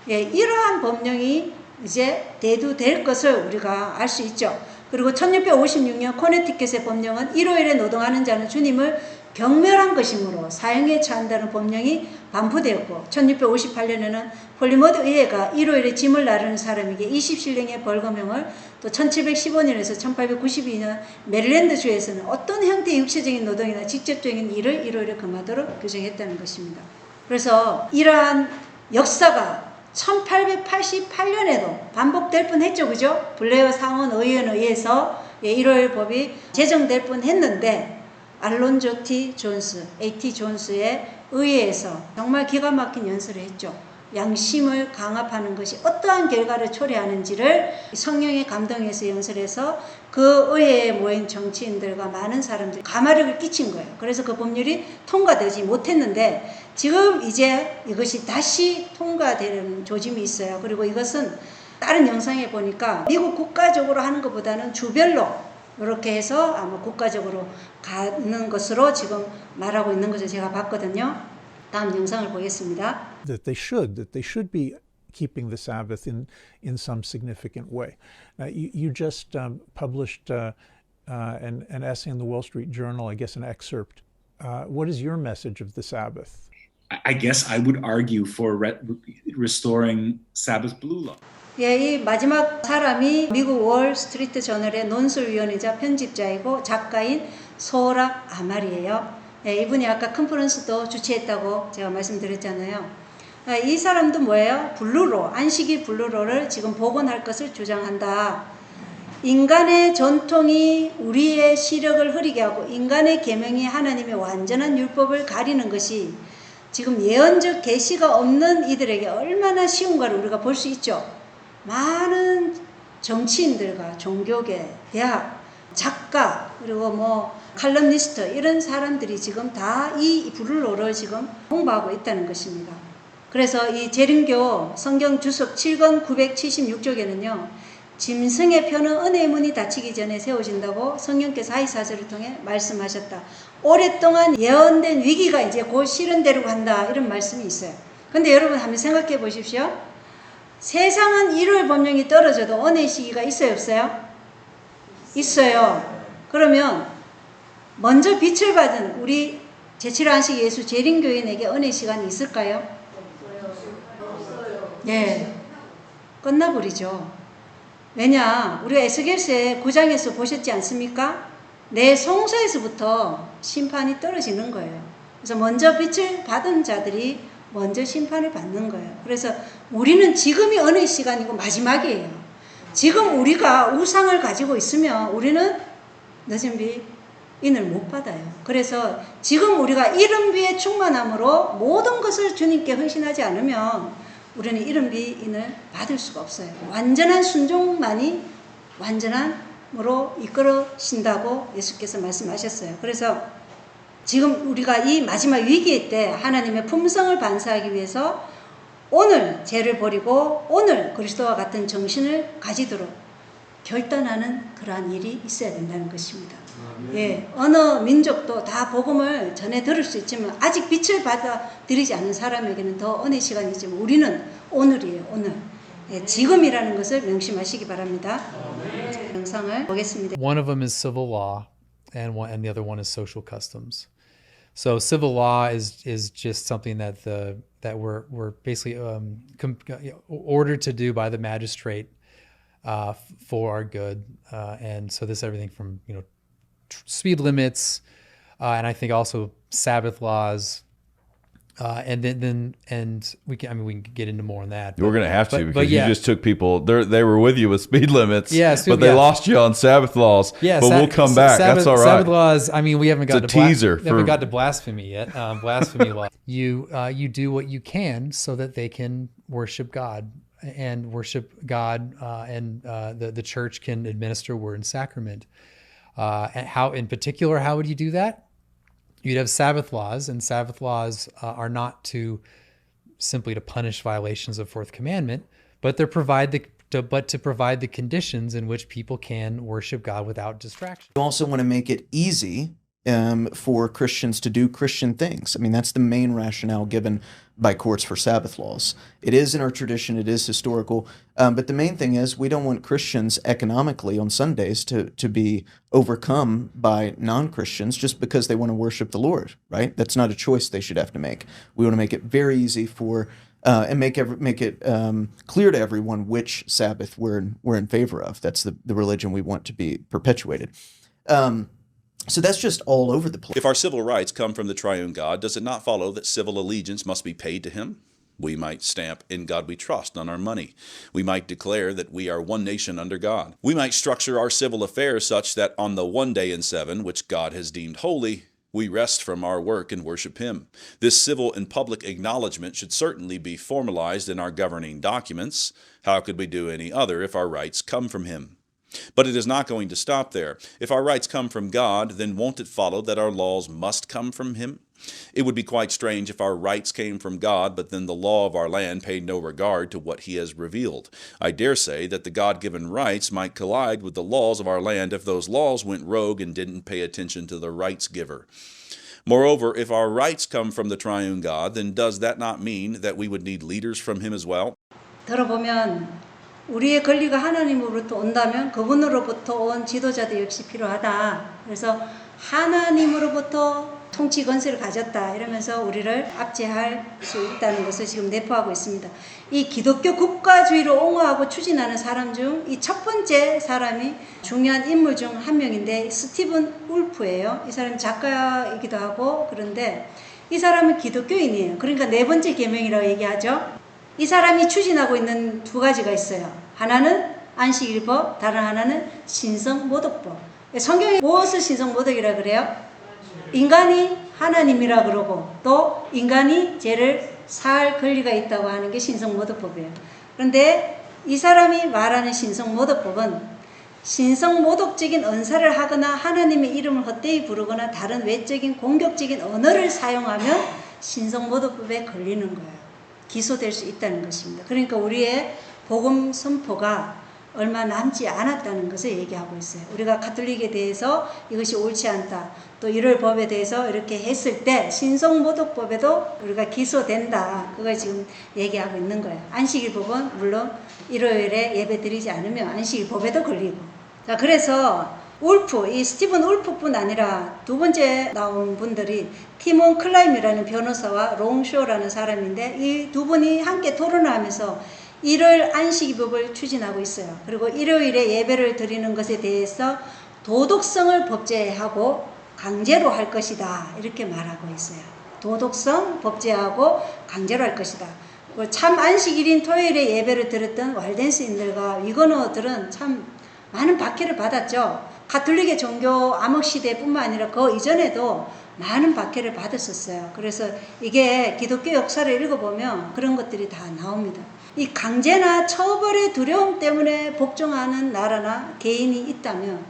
이러한 법령이 이제 대두될 것을 우리가 알 수 있죠. 그리고 1656년 코네티켓의 법령은 일요일에 노동하는 자는 주님을 경멸한 것이므로 사형에 처한다는 법령이 반포되었고 1658년에는 폴리모드 의회가 일요일에 짐을 나르는 사람에게 20실링의 벌금형을 또 1715년에서 1892년 메릴랜드주에서는 어떤 형태의 육체적인 노동이나 직접적인 일을 일요일에 금하도록 규정했다는 것입니다. 그래서 이러한 역사가 1888년에도 반복될 뻔했죠. 그죠? 블레어 상원 의원에 의해서 일요일 법이 제정될 뻔했는데 알론조 T. 존스, A.T. 존스에 의해서 정말 기가 막힌 연설을 했죠. 양심을 강압하는 것이 어떠한 결과를 초래하는지를 성령의 감동에서 연설해서 그 의회에 모인 정치인들과 많은 사람들이 감화력을 끼친 거예요. 그래서 그 법률이 통과되지 못했는데 지금 이제 이것이 다시 통과되는 조짐이 있어요. 그리고 이것은 다른 영상에 보니까 미국 국가적으로 하는 것보다는 주별로 이렇게 해서 아마 국가적으로 가는 것으로 지금 말하고 있는 것을 제가 봤거든요. 다음 영상을 보겠습니다. That they should be keeping the Sabbath in some significant way. You just published an essay in the Wall Street Journal, I guess an excerpt. What is your message of the Sabbath? I guess I would argue for restoring Sabbath blue law. 이 마지막 사람이 미국 월스트리트 저널의 논술위원이자 편집자이고 작가인 소랍 아말이에요. 이분이 아까 컨퍼런스도 주최했다고 제가 말씀드렸잖아요. 이 사람도 뭐예요? 블루로, 안식일 블루로를 지금 복원할 것을 주장한다. 인간의 전통이 우리의 시력을 흐리게 하고 인간의 계명이 하나님의 완전한 율법을 가리는 것이 지금 예언적 계시가 없는 이들에게 얼마나 쉬운가를 우리가 볼 수 있죠. 많은 정치인들과 종교계, 대학, 작가, 그리고 뭐 칼럼니스트 이런 사람들이 지금 다 이 블루로를 지금 홍보하고 있다는 것입니다. 그래서 이 재림교 성경 주석 7권 976쪽에는요. 짐승의 표는 은혜의 문이 닫히기 전에 세워진다고 성령께서 하이사절을 통해 말씀하셨다. 오랫동안 예언된 위기가 이제 곧 실현되려고 한다. 이런 말씀이 있어요. 근데 여러분 한번 생각해 보십시오. 세상은 일요일 법령이 떨어져도 은혜의 시기가 있어요, 없어요? 있어요. 그러면 먼저 빛을 받은 우리 제7안식 예수 재림교인에게 은혜의 시간이 있을까요? 네, 끝나버리죠. 왜냐, 우리가 에스겔서 9장에서 보셨지 않습니까? 내 송사에서부터 심판이 떨어지는 거예요. 그래서 먼저 빛을 받은 자들이 먼저 심판을 받는 거예요. 그래서 우리는 지금이 어느 시간이고 마지막이에요. 지금 우리가 우상을 가지고 있으면 우리는 늦은 비 인을 못 받아요. 그래서 지금 우리가 이른 비의 충만함으로 모든 것을 주님께 헌신하지 않으면 우리는 이른 비 인을 받을 수가 없어요. 완전한 순종만이 완전함으로 이끌어신다고 예수께서 말씀하셨어요. 그래서 지금 우리가 이 마지막 위기의 때 하나님의 품성을 반사하기 위해서 오늘 죄를 버리고 오늘 그리스도와 같은 정신을 가지도록 결단하는 그러한 일이 있어야 된다는 것입니다. 예, 어느 민족도 다 복음을 전해 들을 수 있지만 아직 빛을 받아들이지 않는 사람에게는 더 어느 시간이지만 우리는 오늘이에요. 오늘. 예, 지금이라는 것을 명심하시기 바랍니다. 영상을 보겠습니다. One of them is civil law, and the other one is social customs. So civil law is just something that we're basically ordered to do by the magistrate for our good, and so this everything from speed limits, and I think also Sabbath laws. And we can get into more on that. We're going to have to because you just took people. They were with you with speed limits, but they lost you on Sabbath laws. Yeah, but we'll come back. That's all right. Sabbath laws. I mean, we haven't got to blasphemy yet. Blasphemy law. You do what you can so that they can worship God and the church can administer word and sacrament. And how, in particular, how would you do that? You'd have Sabbath laws, and Sabbath laws are not simply to punish violations of Fourth Commandment, but to provide the conditions in which people can worship God without distraction. You also want to make it easy for Christians to do Christian things. I mean, that's the main rationale given by courts for Sabbath laws. It is in our tradition, it is historical, but the main thing is we don't want Christians economically on Sundays to be overcome by non-Christians just because they want to worship the Lord, right? That's not a choice they should have to make. We want to make it very easy for and make it clear to everyone which Sabbath we're in favor of. That's the religion we want to be perpetuated. So that's just all over the place. If our civil rights come from the triune God, does it not follow that civil allegiance must be paid to him? We might stamp "In God We Trust" on our money. We might declare that we are one nation under God. We might structure our civil affairs such that on the one day in 7, which God has deemed holy, we rest from our work and worship him. This civil and public acknowledgement should certainly be formalized in our governing documents. How could we do any other if our rights come from him? But it is not going to stop there. If our rights come from God, then won't it follow that our laws must come from him? It would be quite strange if our rights came from God, but then the law of our land paid no regard to what he has revealed. I dare say that the God-given rights might collide with the laws of our land if those laws went rogue and didn't pay attention to the rights giver. Moreover, if our rights come from the triune God, then does that not mean that we would need leaders from him as well? 들어보면 우리의 권리가 하나님으로부터 온다면 그분으로부터 온 지도자도 역시 필요하다. 그래서 하나님으로부터 통치 권세를 가졌다 이러면서 우리를 압제할 수 있다는 것을 지금 내포하고 있습니다. 이 기독교 국가주의를 옹호하고 추진하는 사람 중 이 첫 번째 사람이 중요한 인물 중 한 명인데 스티븐 울프예요. 이 사람은 작가이기도 하고 그런데 이 사람은 기독교인이에요. 그러니까 네 번째 계명이라고 얘기하죠. 이 사람이 추진하고 있는 두 가지가 있어요. 하나는 안식일법, 다른 하나는 신성모독법. 성경이 무엇을 신성모독이라 그래요? 인간이 하나님이라 그러고 또 인간이 죄를 사할 권리가 있다고 하는 게 신성모독법이에요. 그런데 이 사람이 말하는 신성모독법은 신성모독적인 언사를 하거나 하나님의 이름을 헛되이 부르거나 다른 외적인 공격적인 언어를 사용하면 신성모독법에 걸리는 거예요. 기소될 수 있다는 것입니다. 그러니까 우리의 복음 선포가 얼마 남지 않았다는 것을 얘기하고 있어요. 우리가 가톨릭에 대해서 이것이 옳지 않다. 또 이럴 법에 대해서 이렇게 했을 때 신성모독법에도 우리가 기소된다. 그걸 지금 얘기하고 있는 거예요. 안식일법은 물론 일요일에 예배 드리지 않으면 안식일법에도 걸리고. 자, 그래서 울프, 이 스티븐 울프뿐 아니라 두 번째 나온 분들이 티몬 클라임이라는 변호사와 롱쇼라는 사람인데 이 두 분이 함께 토론을 하면서 일요일 안식일법을 추진하고 있어요. 그리고 일요일에 예배를 드리는 것에 대해서 도덕성을 법제하고 강제로 할 것이다. 이렇게 말하고 있어요. 도덕성 법제하고 강제로 할 것이다. 참 안식일인 토요일에 예배를 드렸던 왈덴스인들과 위건어들은 참 많은 박해를 받았죠. 가톨릭의 종교 암흑시대뿐만 아니라 그 이전에도 많은 박해를 받았었어요. 그래서 이게 기독교 역사를 읽어보면 그런 것들이 다 나옵니다. 이 강제나 처벌의 두려움 때문에 복종하는 나라나 개인이 있다면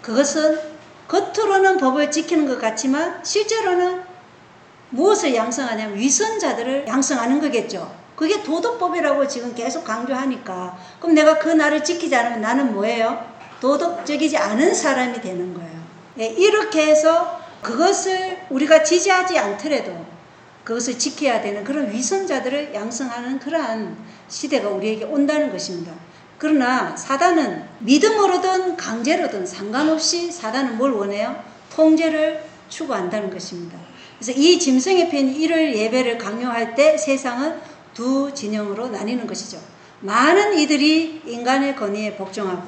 그것은 겉으로는 법을 지키는 것 같지만 실제로는 무엇을 양성하냐면 위선자들을 양성하는 거겠죠. 그게 도덕법이라고 지금 계속 강조하니까 그럼 내가 그 날을 지키지 않으면 나는 뭐예요? 도덕적이지 않은 사람이 되는 거예요. 예, 이렇게 해서 그것을 우리가 지지하지 않더라도 그것을 지켜야 되는 그런 위선자들을 양성하는 그러한 시대가 우리에게 온다는 것입니다. 그러나 사단은 믿음으로든 강제로든 상관없이 사단은 뭘 원해요? 통제를 추구한다는 것입니다. 그래서 이 짐승의 편 1월 예배를 강요할 때 세상은 두 진영으로 나뉘는 것이죠. 많은 이들이 인간의 권위에 복종하고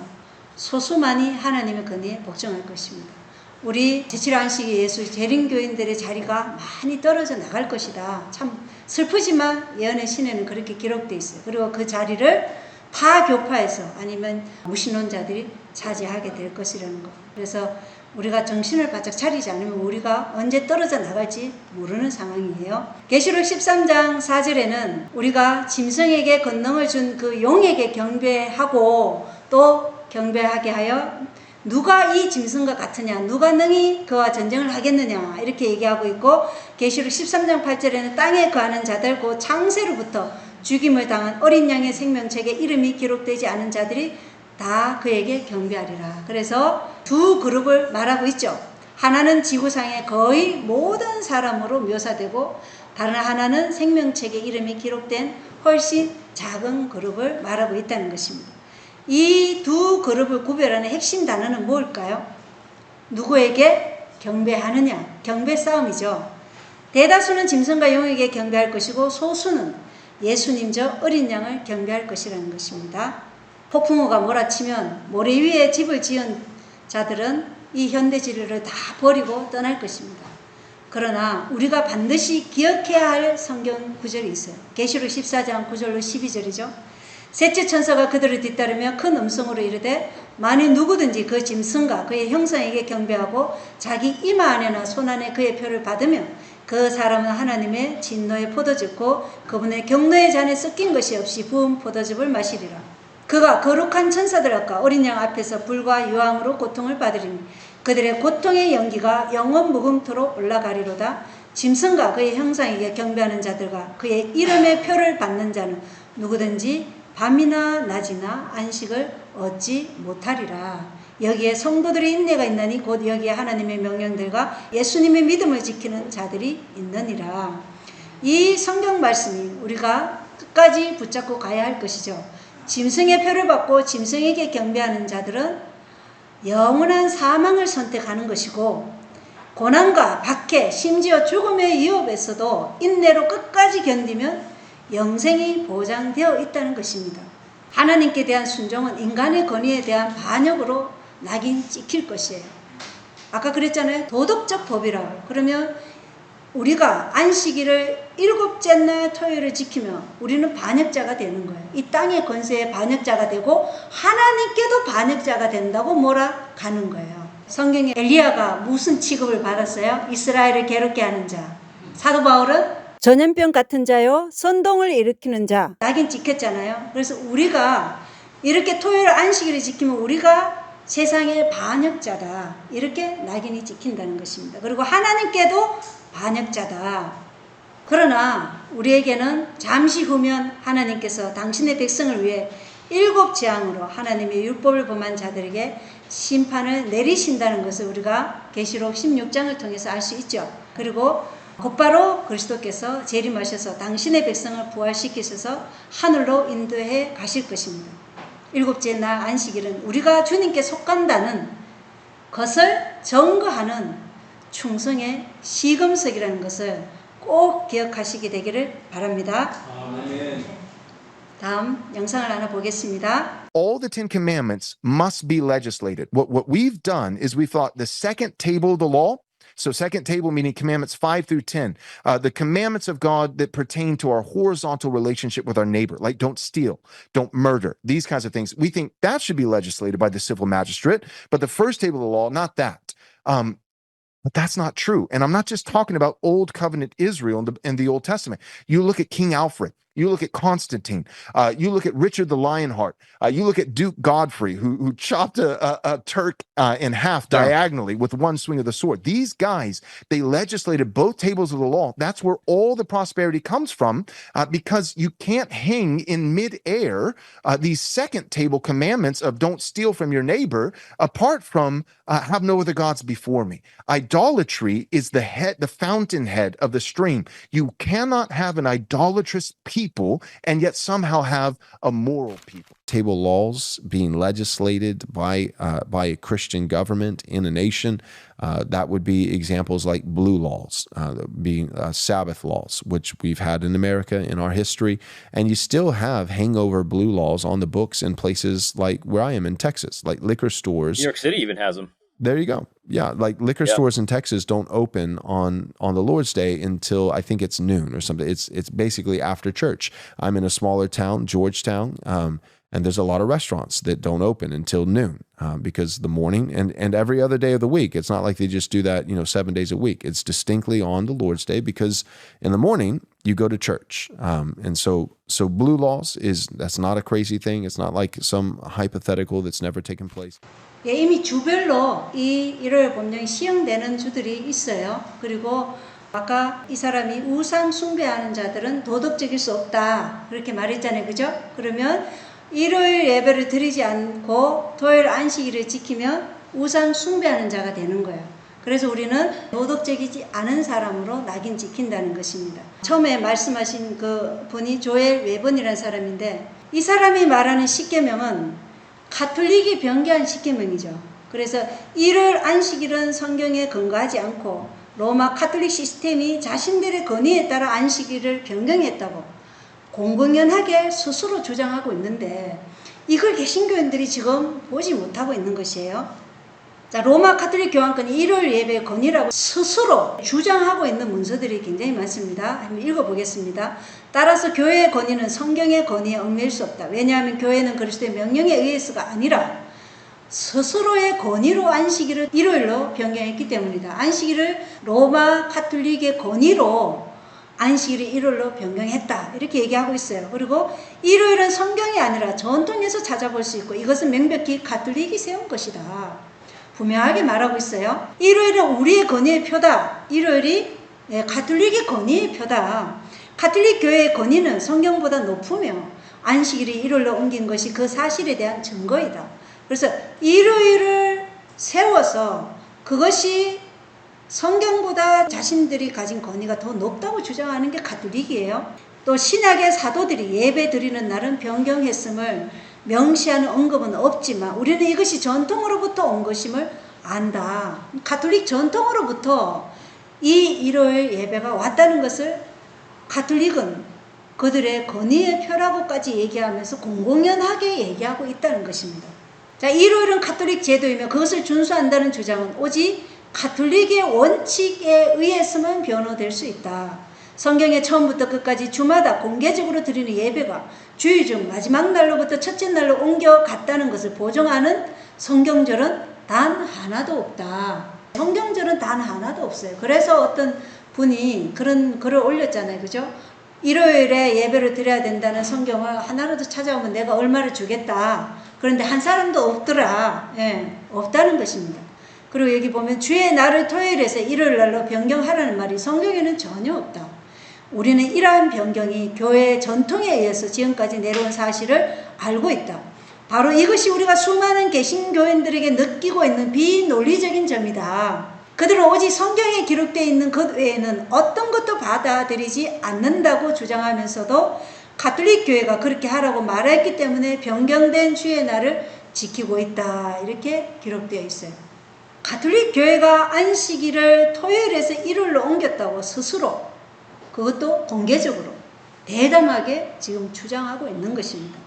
소수만이 하나님의 권위에 복종할 것입니다. 우리 제7안식일 예수 재림교인들의 자리가 많이 떨어져 나갈 것이다. 참 슬프지만 예언의 신에는 그렇게 기록되어 있어요. 그리고 그 자리를 타 교파에서 아니면 무신론자들이 차지하게 될 것이라는 것. 그래서 우리가 정신을 바짝 차리지 않으면 우리가 언제 떨어져 나갈지 모르는 상황이에요. 계시록 13장 4절에는 우리가 짐승에게 권능을 준 그 용에게 경배하고 또 경배하게 하여 누가 이 짐승과 같으냐, 누가 능히 그와 전쟁을 하겠느냐 이렇게 얘기하고 있고, 계시록 13장 8절에는 땅에 거하는 자들 곧 창세로부터 죽임을 당한 어린 양의 생명책에 이름이 기록되지 않은 자들이 다 그에게 경배하리라. 그래서 두 그룹을 말하고 있죠. 하나는 지구상의 거의 모든 사람으로 묘사되고 다른 하나는 생명책에 이름이 기록된 훨씬 작은 그룹을 말하고 있다는 것입니다. 이 두 그룹을 구별하는 핵심 단어는 뭘까요? 누구에게 경배하느냐? 경배 싸움이죠. 대다수는 짐승과 용에게 경배할 것이고 소수는 예수님 저 어린 양을 경배할 것이라는 것입니다. 폭풍우가 몰아치면 모래 위에 집을 지은 자들은 이 현대 진리를 다 버리고 떠날 것입니다. 그러나 우리가 반드시 기억해야 할 성경 구절이 있어요. 계시록 14장 9절로 12절이죠. 셋째 천사가 그들을 뒤따르며 큰 음성으로 이르되 만일 누구든지 그 짐승과 그의 형상에게 경배하고 자기 이마 안에나 손 안에 그의 표를 받으면 그 사람은 하나님의 진노의 포도즙고 그분의 경노의 잔에 섞인 것이 없이 부은 포도즙을 마시리라. 그가 거룩한 천사들과 어린 양 앞에서 불과 유황으로 고통을 받으리니 그들의 고통의 연기가 영원 무궁토록 올라가리로다. 짐승과 그의 형상에게 경배하는 자들과 그의 이름의 표를 받는 자는 누구든지 밤이나 낮이나 안식을 얻지 못하리라. 여기에 성도들의 인내가 있나니 곧 여기에 하나님의 명령들과 예수님의 믿음을 지키는 자들이 있느니라. 이 성경 말씀이 우리가 끝까지 붙잡고 가야 할 것이죠. 짐승의 표를 받고 짐승에게 경배하는 자들은 영원한 사망을 선택하는 것이고 고난과 박해 심지어 죽음의 위협에서도 인내로 끝까지 견디면 영생이 보장되어 있다는 것입니다. 하나님께 대한 순종은 인간의 권위에 대한 반역으로 낙인 찍힐 것이에요. 아까 그랬잖아요. 도덕적 법이라고. 그러면 우리가 안식일을 7째 날 토요일을 지키면 우리는 반역자가 되는 거예요. 이 땅의 권세의 반역자가 되고 하나님께도 반역자가 된다고 몰아가는 거예요. 성경에 엘리야가 무슨 취급을 받았어요? 이스라엘을 괴롭게 하는 자. 사도 바울은 전염병 같은 자요 선동을 일으키는 자 낙인 찍혔잖아요. 그래서 우리가 이렇게 토요일 안식일을 지키면 우리가 세상의 반역자다 이렇게 낙인이 찍힌다는 것입니다. 그리고 하나님께도 반역자다. 그러나 우리에게는 잠시 후면 하나님께서 당신의 백성을 위해 7재앙으로 하나님의 율법을 범한 자들에게 심판을 내리신다는 것을 우리가 계시록 16장을 통해서 알 수 있죠. 그리고 곧바로 그리스도께서 재림하셔서 당신의 백성을 부활시키셔서 하늘로 인도해 가실 것입니다. 7째 날 안식일은 우리가 주님께 속한다는 것을 증거하는 충성의 시금석이라는 것을 꼭 기억하시게 되기를 바랍니다. 아멘. 다음 영상을 하나 보겠습니다. All the 10 commandments must be legislated. What we've done is we've thought the second table of the law, so second table meaning commandments 5 through 10, the commandments of God that pertain to our horizontal relationship with our neighbor, like don't steal, don't murder, these kinds of things. We think that should be legislated by the civil magistrate, but the first table of the law, not that. But that's not true. And I'm not just talking about Old Covenant Israel in the Old Testament. You look at King Alfred. You look at Constantine. You look at Richard the Lionheart. You look at Duke Godfrey, who chopped a Turk in half diagonally with one swing of the sword. These guys, they legislated both tables of the law. That's where all the prosperity comes from, because you can't hang in midair these second table commandments of don't steal from your neighbor apart from have no other gods before me. Idolatry is the fountainhead of the stream. You cannot have an idolatrous people and yet somehow have a moral people. Table laws being legislated by a Christian government in a nation, that would be examples like blue laws, being Sabbath laws, which we've had in America in our history. And you still have hangover blue laws on the books in places like where I am in Texas, like liquor stores. New York City even has them. There you go. Yeah, like liquor stores in Texas don't open on the Lord's Day until I think it's noon or something. It's basically after church. I'm in a smaller town, Georgetown, and there's a lot of restaurants that don't open until noon because the morning and every other day of the week. It's not like they just do that, 7 days a week. It's distinctly on the Lord's Day because in the morning you go to church. And so blue laws that's not a crazy thing. It's not like some hypothetical that's never taken place. 예, 이미 주별로 이 일요일 법령이 시행되는 주들이 있어요. 그리고 아까 이 사람이 우상 숭배하는 자들은 도덕적일 수 없다 그렇게 말했잖아요. 그죠? 그러면 일요일 예배를 드리지 않고 토요일 안식일을 지키면 우상 숭배하는 자가 되는 거예요. 그래서 우리는 도덕적이지 않은 사람으로 낙인 찍힌다는 것입니다. 처음에 말씀하신 그 분이 조엘 웨번이라는 사람인데 이 사람이 말하는 십계명은 가톨릭이 변개한 십계명이죠. 그래서 일요일 안식일은 성경에 근거하지 않고 로마 가톨릭 시스템이 자신들의 건의에 따라 안식일을 변경했다고 공공연하게 스스로 주장하고 있는데 이걸 개신교인들이 지금 보지 못하고 있는 것이에요. 자, 로마 가톨릭 교황권이 일요일 예배 건의라고 스스로 주장하고 있는 문서들이 굉장히 많습니다. 한번 읽어보겠습니다. 따라서 교회의 건의는 성경의 건의에 얽매일 수 없다. 왜냐하면 교회는 그리스도의 명령에 의해서가 아니라 스스로의 건의로 안식일을 일요일로 변경했기 때문이다. 안식일을 로마 가톨릭의 건의로 안식일을 일요일로 변경했다. 이렇게 얘기하고 있어요. 그리고 일요일은 성경이 아니라 전통에서 찾아볼 수 있고 이것은 명백히 가톨릭이 세운 것이다. 분명하게 말하고 있어요. 일요일은 우리의 건의의 표다. 일요일이 가톨릭의 건의의 표다. 가톨릭 교회의 건의는 성경보다 높으며 안식일이 일요일로 옮긴 것이 그 사실에 대한 증거이다. 그래서 일요일을 세워서 그것이 성경보다 자신들이 가진 건의가 더 높다고 주장하는 게 가톨릭이에요. 또 신약의 사도들이 예배 드리는 날은 변경했음을 명시하는 언급은 없지만 우리는 이것이 전통으로부터 온 것임을 안다. 가톨릭 전통으로부터 이 일요일 예배가 왔다는 것을 가톨릭은 그들의 건의의 표라고까지 얘기하면서 공공연하게 얘기하고 있다는 것입니다. 자, 일요일은 가톨릭 제도이며 그것을 준수한다는 주장은 오직 가톨릭의 원칙에 의해서만 변호될 수 있다. 성경의 처음부터 끝까지 주마다 공개적으로 드리는 예배가 주일 중 마지막 날로부터 첫째 날로 옮겨갔다는 것을 보정하는 성경절은 단 하나도 없다. 성경절은 단 하나도 없어요. 그래서 어떤 분이 그런 글을 올렸잖아요. 그죠? 일요일에 예배를 드려야 된다는 성경을 하나라도 찾아오면 내가 얼마를 주겠다. 그런데 한 사람도 없더라. 예, 없다는 것입니다. 그리고 여기 보면 주의 날을 토요일에서 일요일 날로 변경하라는 말이 성경에는 전혀 없다. 우리는 이러한 변경이 교회의 전통에 의해서 지금까지 내려온 사실을 알고 있다. 바로 이것이 우리가 수많은 개신교인들에게 느끼고 있는 비논리적인 점이다. 그들은 오직 성경에 기록되어 있는 것 외에는 어떤 것도 받아들이지 않는다고 주장하면서도 가톨릭 교회가 그렇게 하라고 말했기 때문에 변경된 주의 날을 지키고 있다. 이렇게 기록되어 있어요. 가톨릭 교회가 안식일을 토요일에서 일요일로 옮겼다고 스스로 그것도 공개적으로 대담하게 지금 주장하고 있는 것입니다.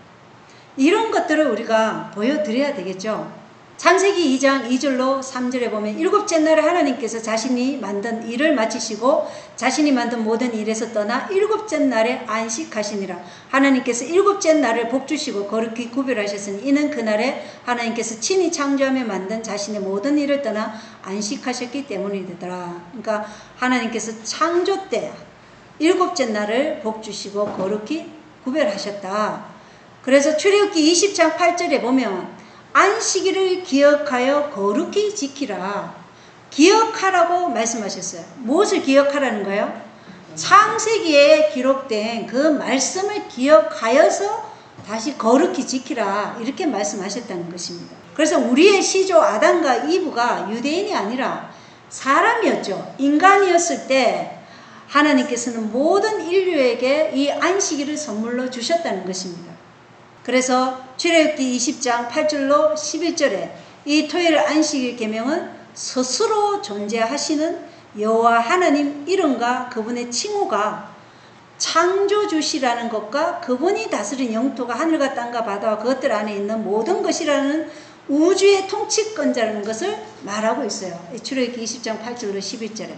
이런 것들을 우리가 보여드려야 되겠죠. 창세기 2장 2절로 3절에 보면 일곱째 날에 하나님께서 자신이 만든 일을 마치시고 자신이 만든 모든 일에서 떠나 일곱째 날에 안식하시니라. 하나님께서 일곱째 날을 복주시고 거룩히 구별하셨으니 이는 그날에 하나님께서 친히 창조하며 만든 자신의 모든 일을 떠나 안식하셨기 때문이더라. 그러니까 하나님께서 창조 때 일곱째 날을 복주시고 거룩히 구별하셨다. 그래서 출애굽기 20장 8절에 보면 안식일을 기억하여 거룩히 지키라. 기억하라고 말씀하셨어요. 무엇을 기억하라는 거예요? 창세기에 기록된 그 말씀을 기억하여서 다시 거룩히 지키라. 이렇게 말씀하셨다는 것입니다. 그래서 우리의 시조 아담과 이브가 유대인이 아니라 사람이었죠. 인간이었을 때 하나님께서는 모든 인류에게 이 안식일을 선물로 주셨다는 것입니다. 그래서 출애굽기 20장 8절로 11절에 이 토요일 안식일 계명은 스스로 존재하시는 여호와 하나님 이름과 그분의 칭호가 창조주시라는 것과 그분이 다스린 영토가 하늘과 땅과 바다와 그것들 안에 있는 모든 것이라는 우주의 통치권자라는 것을 말하고 있어요. 출애굽기 20장 8절로 11절에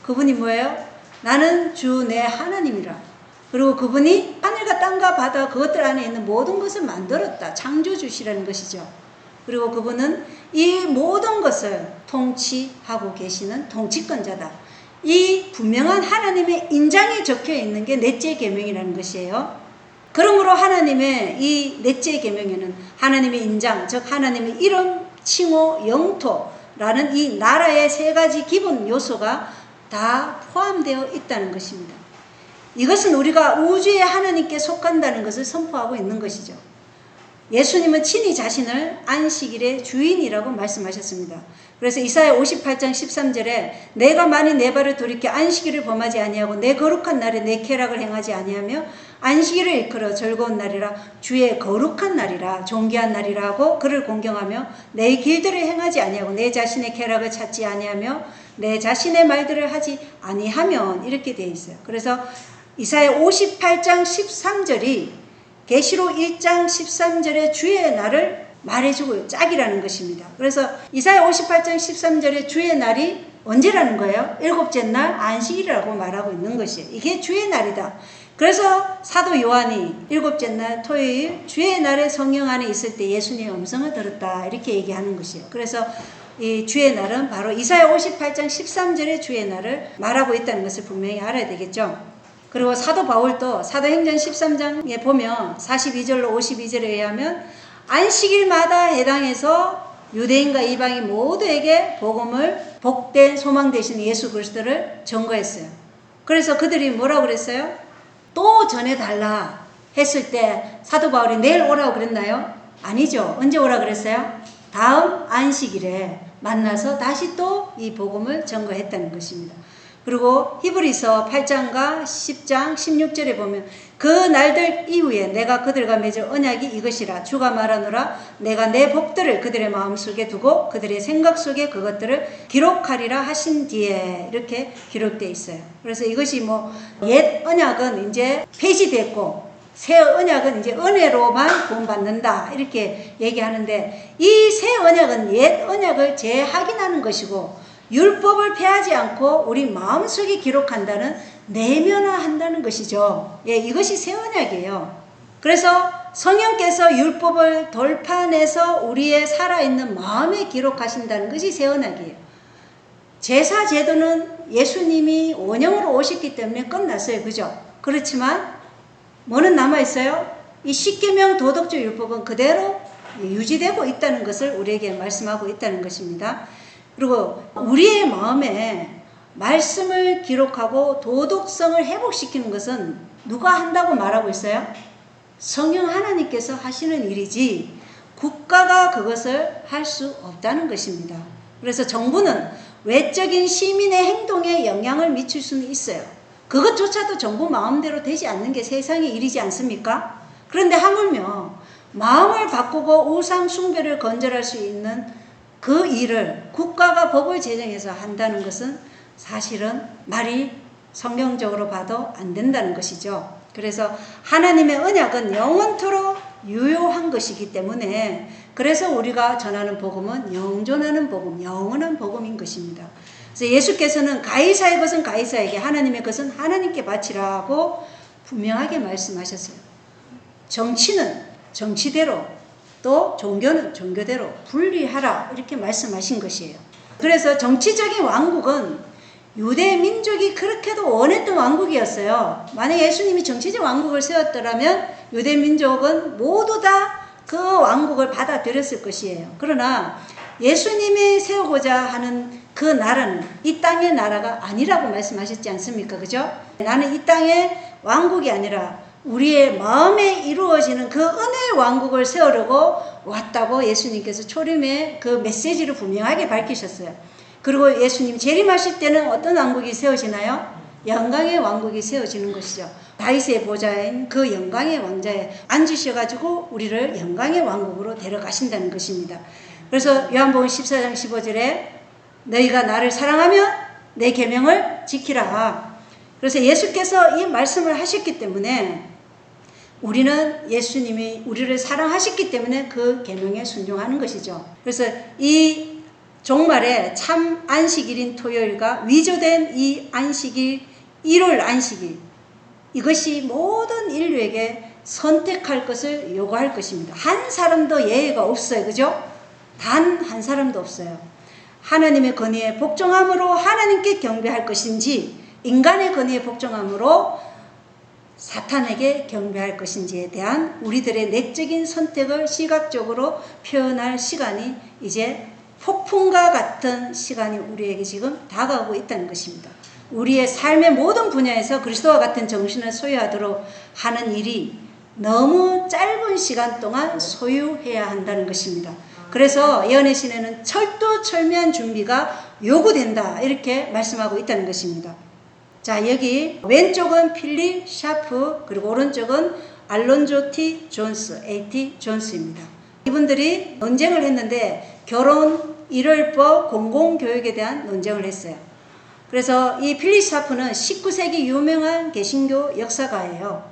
그분이 뭐예요? 나는 주 내 하나님이라. 그리고 그분이 하늘과 땅과 바다 그것들 안에 있는 모든 것을 만들었다. 창조주시라는 것이죠. 그리고 그분은 이 모든 것을 통치하고 계시는 통치권자다. 이 분명한 하나님의 인장이 적혀 있는 게 넷째 계명이라는 것이에요. 그러므로 하나님의 이 넷째 계명에는 하나님의 인장, 즉 하나님의 이름, 칭호, 영토라는 이 나라의 세 가지 기본 요소가 다 포함되어 있다는 것입니다. 이것은 우리가 우주의 하나님께 속한다는 것을 선포하고 있는 것이죠. 예수님은 친히 자신을 안식일의 주인이라고 말씀하셨습니다. 그래서 이사야 58장 13절에 내가 만일 내 발을 돌이켜 안식일을 범하지 아니하고 내 거룩한 날에 내 쾌락을 행하지 아니하며 안식일을 일컬어 즐거운 날이라 주의 거룩한 날이라 존귀한 날이라고 그를 공경하며 내 길들을 행하지 아니하고 내 자신의 쾌락을 찾지 아니하며 내 자신의 말들을 하지 아니하면 이렇게 되어 있어요. 그래서 이사야 58장 13절이 계시록 1장 13절의 주의 날을 말해주고 짝이라는 것입니다. 그래서 이사야 58장 13절의 주의 날이 언제라는 거예요? 일곱째 날 안식일이라고 말하고 있는 것이에요. 이게 주의 날이다. 그래서 사도 요한이 일곱째 날 토요일 주의 날에 성령 안에 있을 때 예수님의 음성을 들었다. 이렇게 얘기하는 것이에요. 그래서 이 주의 날은 바로 이사야 58장 13절의 주의 날을 말하고 있다는 것을 분명히 알아야 되겠죠. 그리고 사도 바울도 사도행전 13장에 보면 42절로 52절에 의하면 안식일마다 해당해서 유대인과 이방인 모두에게 복음을 복된 소망 되신 예수 그리스도를 전거했어요. 그래서 그들이 뭐라고 그랬어요? 또 전해달라 했을 때 사도 바울이 내일 오라고 그랬나요? 아니죠. 언제 오라고 그랬어요? 다음 안식일에 만나서 다시 또 이 복음을 전거했다는 것입니다. 그리고 히브리서 8장과 10장 16절에 보면 그 날들 이후에 내가 그들과 맺을 언약이 이것이라 주가 말하노라 내가 내 복들을 그들의 마음속에 두고 그들의 생각 속에 그것들을 기록하리라 하신 뒤에 이렇게 기록되어 있어요. 그래서 이것이 뭐 옛 언약은 이제 폐지됐고 새 언약은 이제 은혜로만 구원받는다 이렇게 얘기하는데 이 새 언약은 옛 언약을 재확인하는 것이고 율법을 폐하지 않고 우리 마음속에 기록한다는 내면화한다는 것이죠. 예, 이것이 새 언약이에요. 그래서 성령께서 율법을 돌파해서 우리의 살아있는 마음에 기록하신다는 것이 새 언약이에요. 제사 제도는 예수님이 원형으로 오셨기 때문에 끝났어요. 그죠? 그렇지만 뭐는 남아있어요? 이 십계명 도덕적 율법은 그대로 유지되고 있다는 것을 우리에게 말씀하고 있다는 것입니다. 그리고 우리의 마음에 말씀을 기록하고 도덕성을 회복시키는 것은 누가 한다고 말하고 있어요? 성령 하나님께서 하시는 일이지 국가가 그것을 할 수 없다는 것입니다. 그래서 정부는 외적인 시민의 행동에 영향을 미칠 수는 있어요. 그것조차도 정부 마음대로 되지 않는 게 세상의 일이지 않습니까? 그런데 하물며 마음을 바꾸고 우상 숭배를 건절할 수 있는 그 일을 국가가 법을 제정해서 한다는 것은 사실은 말이 성경적으로 봐도 안 된다는 것이죠. 그래서 하나님의 언약은 영원토록 유효한 것이기 때문에 그래서 우리가 전하는 복음은 영존하는 복음, 영원한 복음인 것입니다. 그래서 예수께서는 가이사의 것은 가이사에게, 하나님의 것은 하나님께 바치라고 분명하게 말씀하셨어요. 정치는 정치대로, 또 종교는 종교대로 분리하라 이렇게 말씀하신 것이에요. 그래서 정치적인 왕국은 유대 민족이 그렇게도 원했던 왕국이었어요. 만약 예수님이 정치적 왕국을 세웠더라면 유대 민족은 모두 다 그 왕국을 받아들였을 것이에요. 그러나 예수님이 세우고자 하는 그 나라는 이 땅의 나라가 아니라고 말씀하셨지 않습니까? 그죠? 나는 이 땅의 왕국이 아니라 우리의 마음에 이루어지는 그 은혜의 왕국을 세우려고 왔다고 예수님께서 초림의 그 메시지를 분명하게 밝히셨어요. 그리고 예수님 재림하실 때는 어떤 왕국이 세워지나요? 영광의 왕국이 세워지는 것이죠. 다윗의 보좌인 그 영광의 왕자에 앉으셔가지고 우리를 영광의 왕국으로 데려가신다는 것입니다. 그래서 요한복음 14장 15절에 너희가 나를 사랑하면 내 계명을 지키라. 그래서 예수께서 이 말씀을 하셨기 때문에 우리는 예수님이 우리를 사랑하셨기 때문에 그 계명에 순종하는 것이죠. 그래서 이 종말에 참 안식일인 토요일과 위조된 이 안식일, 일요일 안식일, 이것이 모든 인류에게 선택할 것을 요구할 것입니다. 한 사람도 예외가 없어요. 그죠? 단 한 사람도 없어요. 하나님의 권위에 복종함으로 하나님께 경배할 것인지, 인간의 권위에 복종함으로 사탄에게 경배할 것인지에 대한 우리들의 내적인 선택을 시각적으로 표현할 시간이 이제 폭풍과 같은 시간이 우리에게 지금 다가오고 있다는 것입니다. 우리의 삶의 모든 분야에서 그리스도와 같은 정신을 소유하도록 하는 일이 너무 짧은 시간 동안 소유해야 한다는 것입니다. 그래서 예언의 시내는 철두철미한 준비가 요구된다 이렇게 말씀하고 있다는 것입니다. 자, 여기 왼쪽은 필립 샤프, 그리고 오른쪽은 알론조 T. 존스, A.T. 존스입니다. 이분들이 논쟁을 했는데 결혼 일월법 공공교육에 대한 논쟁을 했어요. 그래서 이 필립 샤프는 19세기 유명한 개신교 역사가예요.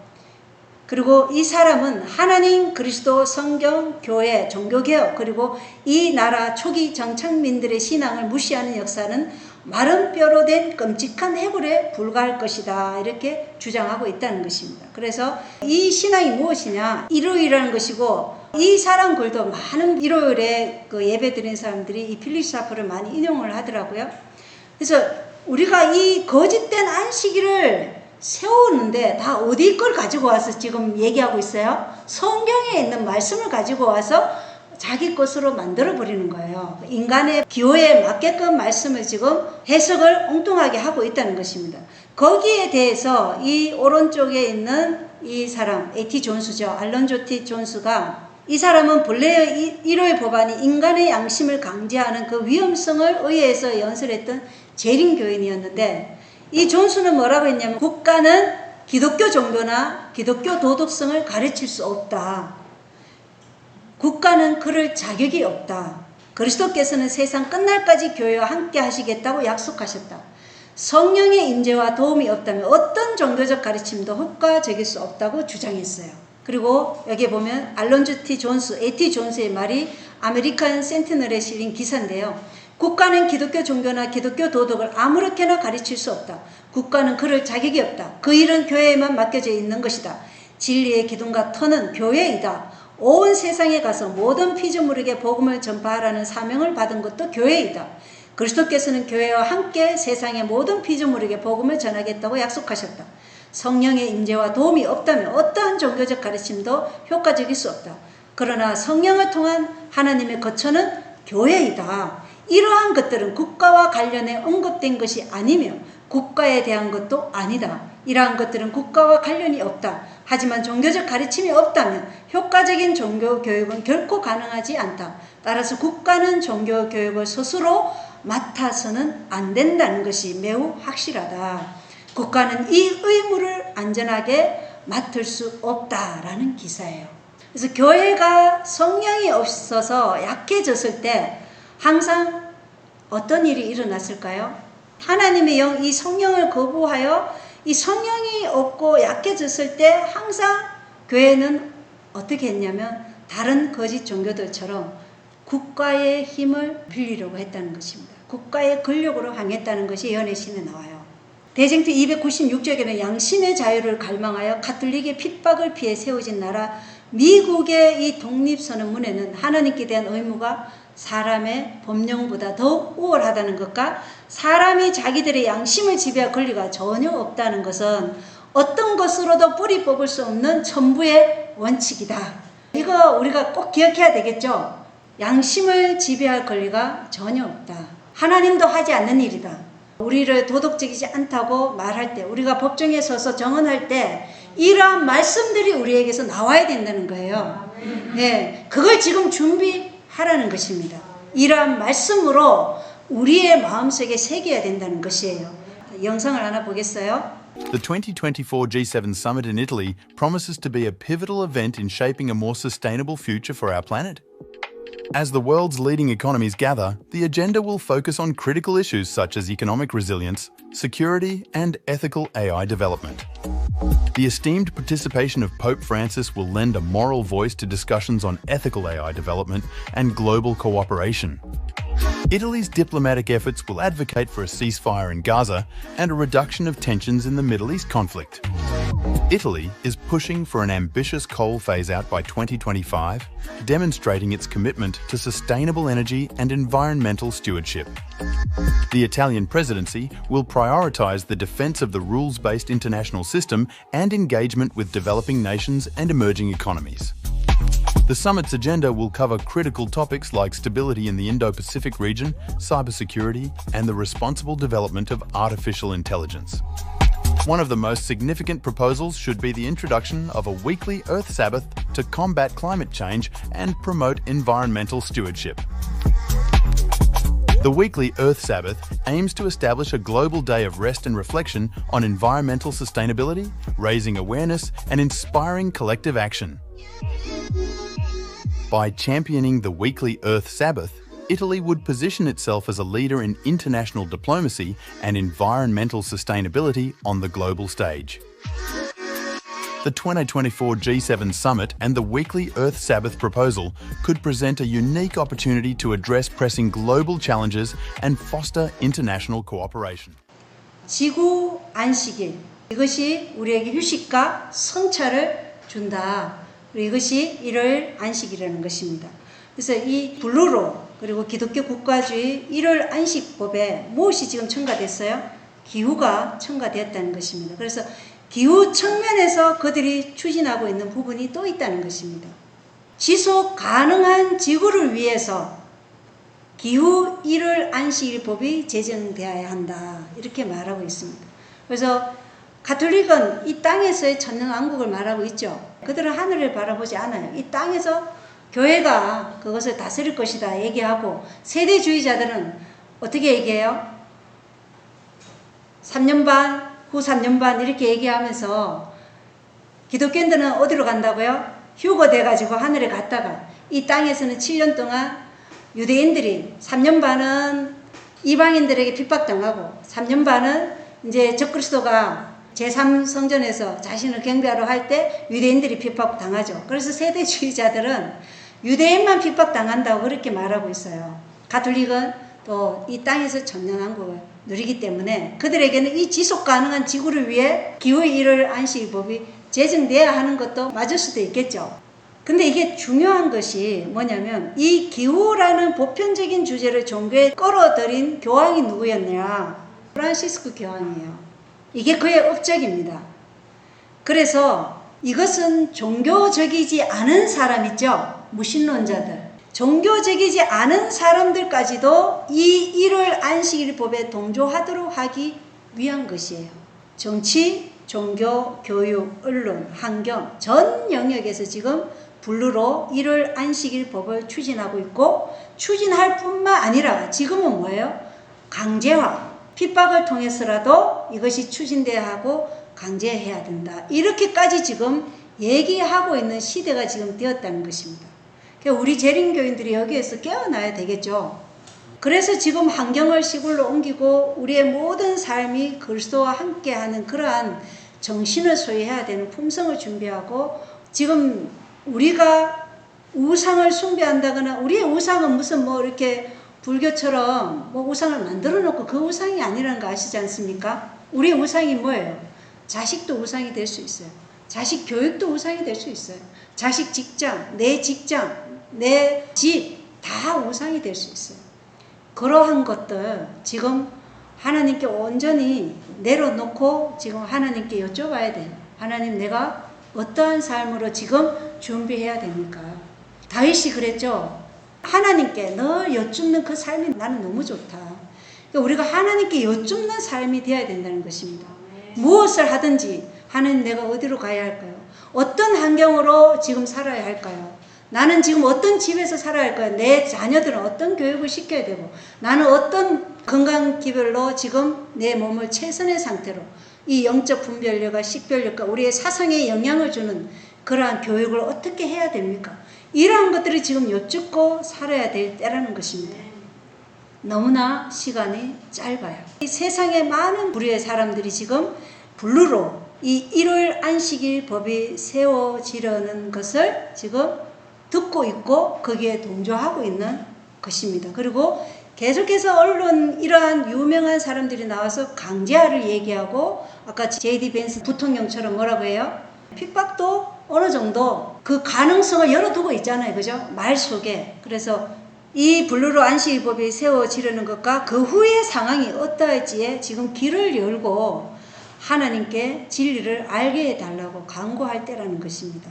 그리고 이 사람은 하나님, 그리스도, 성경, 교회, 종교개혁, 그리고 이 나라 초기 정착민들의 신앙을 무시하는 역사는 마른 뼈로 된 끔찍한 해골에 불과할 것이다 이렇게 주장하고 있다는 것입니다. 그래서 이 신앙이 무엇이냐, 일요일이라는 것이고, 이 사람 글도 많은 일요일에 그 예배 드리는 사람들이 이 필립 샤프를 많이 인용을 하더라고요. 그래서 우리가 이 거짓된 안식일을 세우는데 다 어디 걸 가지고 와서 지금 얘기하고 있어요? 성경에 있는 말씀을 가지고 와서 자기 것으로 만들어버리는 거예요. 인간의 기호에 맞게끔 말씀을 지금 해석을 엉뚱하게 하고 있다는 것입니다. 거기에 대해서 이 오른쪽에 있는 이 사람, A.T. 존스죠. 알론조 T. 존스가, 이 사람은 본래의 일요일 법안이 인간의 양심을 강제하는 그 위험성을 의회에서 연설했던 재림교인이었는데, 이 존스는 뭐라고 했냐면 국가는 기독교 종교나 기독교 도덕성을 가르칠 수 없다. 국가는 그럴 자격이 없다. 그리스도께서는 세상 끝날까지 교회와 함께 하시겠다고 약속하셨다. 성령의 임재와 도움이 없다면 어떤 종교적 가르침도 효과적일 수 없다고 주장했어요. 그리고 여기에 보면 알론조 T. 존스, A.T. 존스의 말이 아메리칸 센티널에 실린 기사인데요. 국가는 기독교 종교나 기독교 도덕을 아무렇게나 가르칠 수 없다. 국가는 그럴 자격이 없다. 그 일은 교회에만 맡겨져 있는 것이다. 진리의 기둥과 터는 교회이다. 온 세상에 가서 모든 피조물에게 복음을 전파하라는 사명을 받은 것도 교회이다. 그리스도께서는 교회와 함께 세상의 모든 피조물에게 복음을 전하겠다고 약속하셨다. 성령의 임재와 도움이 없다면 어떠한 종교적 가르침도 효과적일 수 없다. 그러나 성령을 통한 하나님의 거처는 교회이다. 이러한 것들은 국가와 관련해 언급된 것이 아니며 국가에 대한 것도 아니다. 이러한 것들은 국가와 관련이 없다. 하지만 종교적 가르침이 없다면 효과적인 종교교육은 결코 가능하지 않다. 따라서 국가는 종교교육을 스스로 맡아서는 안 된다는 것이 매우 확실하다. 국가는 이 의무를 안전하게 맡을 수 없다라는 기사예요. 그래서 교회가 성령이 없어서 약해졌을 때 항상 어떤 일이 일어났을까요? 하나님의 영, 이 성령을 거부하여 이 성령이 없고 약해졌을 때 항상 교회는 어떻게 했냐면 다른 거짓 종교들처럼 국가의 힘을 빌리려고 했다는 것입니다. 국가의 권력으로 항했다는 것이 예언의 신에 나와요. 대쟁투 296쪽에는 양심의 자유를 갈망하여 가톨릭의 핍박을 피해 세워진 나라 미국의 이 독립선언문에는 하나님께 대한 의무가 사람의 법령보다 더 우월하다는 것과 사람이 자기들의 양심을 지배할 권리가 전혀 없다는 것은 어떤 것으로도 뿌리 뽑을 수 없는 천부의 원칙이다. 이거 우리가 꼭 기억해야 되겠죠. 양심을 지배할 권리가 전혀 없다. 하나님도 하지 않는 일이다. 우리를 도덕적이지 않다고 말할 때, 우리가 법정에 서서 정언할 때 이러한 말씀들이 우리에게서 나와야 된다는 거예요. 네, 그걸 지금 준비하라는 것입니다. 이러한 말씀으로 우리의 마음속에 새겨야 된다는 것이에요. 영상을 하나 보겠어요? The 2024 G7 summit in Italy promises to be a pivotal event in shaping a more sustainable future for our planet. As the world's leading economies gather, the agenda will focus on critical issues such as economic resilience, security, and ethical AI development. The esteemed participation of Pope Francis will lend a moral voice to discussions on ethical AI development and global cooperation. Italy's diplomatic efforts will advocate for a ceasefire in Gaza and a reduction of tensions in the Middle East conflict. Italy is pushing for an ambitious coal phase-out by 2025, demonstrating its commitment to sustainable energy and environmental stewardship. The Italian presidency will prioritise the defence of the rules-based international system and engagement with developing nations and emerging economies. The summit's agenda will cover critical topics like stability in the Indo-Pacific region, cybersecurity, and the responsible development of artificial intelligence. One of the most significant proposals should be the introduction of a weekly Earth Sabbath to combat climate change and promote environmental stewardship. The weekly Earth Sabbath aims to establish a global day of rest and reflection on environmental sustainability, raising awareness, and inspiring collective action. By championing the weekly Earth Sabbath, Italy would position itself as a leader in international diplomacy and environmental sustainability on the global stage. The 2024 G7 summit and the weekly Earth Sabbath proposal could present a unique opportunity to address pressing global challenges and foster international cooperation. 지구 안식일, 이것이 우리에게 휴식과 성찰을 준다. 이것이 일요일 안식이라는 것입니다. 그래서 이 블루로 그리고 기독교 국가주의 일요일 안식법에 무엇이 지금 첨가됐어요? 기후가 첨가되었다는 것입니다. 그래서 기후 측면에서 그들이 추진하고 있는 부분이 또 있다는 것입니다. 지속 가능한 지구를 위해서 기후 일요일 안식일법이 제정되어야 한다. 이렇게 말하고 있습니다. 그래서 가톨릭은 이 땅에서의 천년왕국을 말하고 있죠. 그들은 하늘을 바라보지 않아요. 이 땅에서 교회가 그것을 다스릴 것이다 얘기하고, 세대주의자들은 어떻게 얘기해요? 3년 반, 후 3년 반 이렇게 얘기하면서 기독교인들은 어디로 간다고요? 휴거 돼가지고 하늘에 갔다가 이 땅에서는 7년 동안 유대인들이 3년 반은 이방인들에게 핍박당하고 3년 반은 이제 적그리스도가 제3성전에서 자신을 경배하러 할 때 유대인들이 핍박당하죠. 그래서 세대주의자들은 유대인만 핍박당한다고 그렇게 말하고 있어요. 가톨릭은 또 이 땅에서 천년왕국을 누리기 때문에 그들에게는 이 지속 가능한 지구를 위해 기후 일요일 안식일법이 제정돼야 하는 것도 맞을 수도 있겠죠. 근데 이게 중요한 것이 뭐냐면 이 기후라는 보편적인 주제를 종교에 끌어들인 교황이 누구였냐? 프란시스코 교황이에요. 이게 그의 업적입니다. 그래서 이것은 종교적이지 않은 사람 있죠? 무신론자들. 종교적이지 않은 사람들까지도 이 일요일 안식일법에 동조하도록 하기 위한 것이에요. 정치, 종교, 교육, 언론, 환경 전 영역에서 지금 블루로 일요일 안식일법을 추진하고 있고, 추진할 뿐만 아니라 지금은 뭐예요? 강제화. 핍박을 통해서라도 이것이 추진돼야 하고 강제해야 된다. 이렇게까지 지금 얘기하고 있는 시대가 지금 되었다는 것입니다. 그러니까 우리 재림교인들이 여기에서 깨어나야 되겠죠. 그래서 지금 환경을 시골로 옮기고 우리의 모든 삶이 그리스도와 함께하는 그러한 정신을 소유해야 되는 품성을 준비하고, 지금 우리가 우상을 숭배한다거나, 우리의 우상은 무슨 뭐 이렇게 불교처럼 뭐 우상을 만들어 놓고 그 우상이 아니라는 거 아시지 않습니까? 우리의 우상이 뭐예요? 자식도 우상이 될 수 있어요. 자식 교육도 우상이 될 수 있어요. 자식 직장, 내 집 다 우상이 될 수 있어요. 그러한 것들 지금 하나님께 온전히 내려놓고 지금 하나님께 여쭤봐야 돼요. 하나님, 내가 어떠한 삶으로 지금 준비해야 됩니까? 다윗이 그랬죠. 하나님께 늘 여쭙는 그 삶이 나는 너무 좋다. 그러니까 우리가 하나님께 여쭙는 삶이 되어야 된다는 것입니다. 무엇을 하든지 하나님, 내가 어디로 가야 할까요? 어떤 환경으로 지금 살아야 할까요? 나는 지금 어떤 집에서 살아야 할까요? 내 자녀들은 어떤 교육을 시켜야 되고, 나는 어떤 건강 기별로 지금 내 몸을 최선의 상태로, 이 영적 분별력과 식별력과 우리의 사상에 영향을 주는 그러한 교육을 어떻게 해야 됩니까? 이러한 것들을 지금 여쭙고 살아야 될 때라는 것입니다. 너무나 시간이 짧아요. 이 세상에 많은 부류의 사람들이 지금 블루로 이 일요일 안식일 법이 세워지려는 것을 지금 듣고 있고 거기에 동조하고 있는 것입니다. 그리고 계속해서 언론 이러한 유명한 사람들이 나와서 강제하를 얘기하고, 아까 J.D. 벤슨 부통령처럼 뭐라고 해요? 핍박도 어느 정도 그 가능성을 열어두고 있잖아요. 그죠? 말 속에. 그래서 이 블루로 안식일법이 세워지려는 것과 그 후의 상황이 어떠할지에 지금 길을 열고 하나님께 진리를 알게 해달라고 간구할 때라는 것입니다.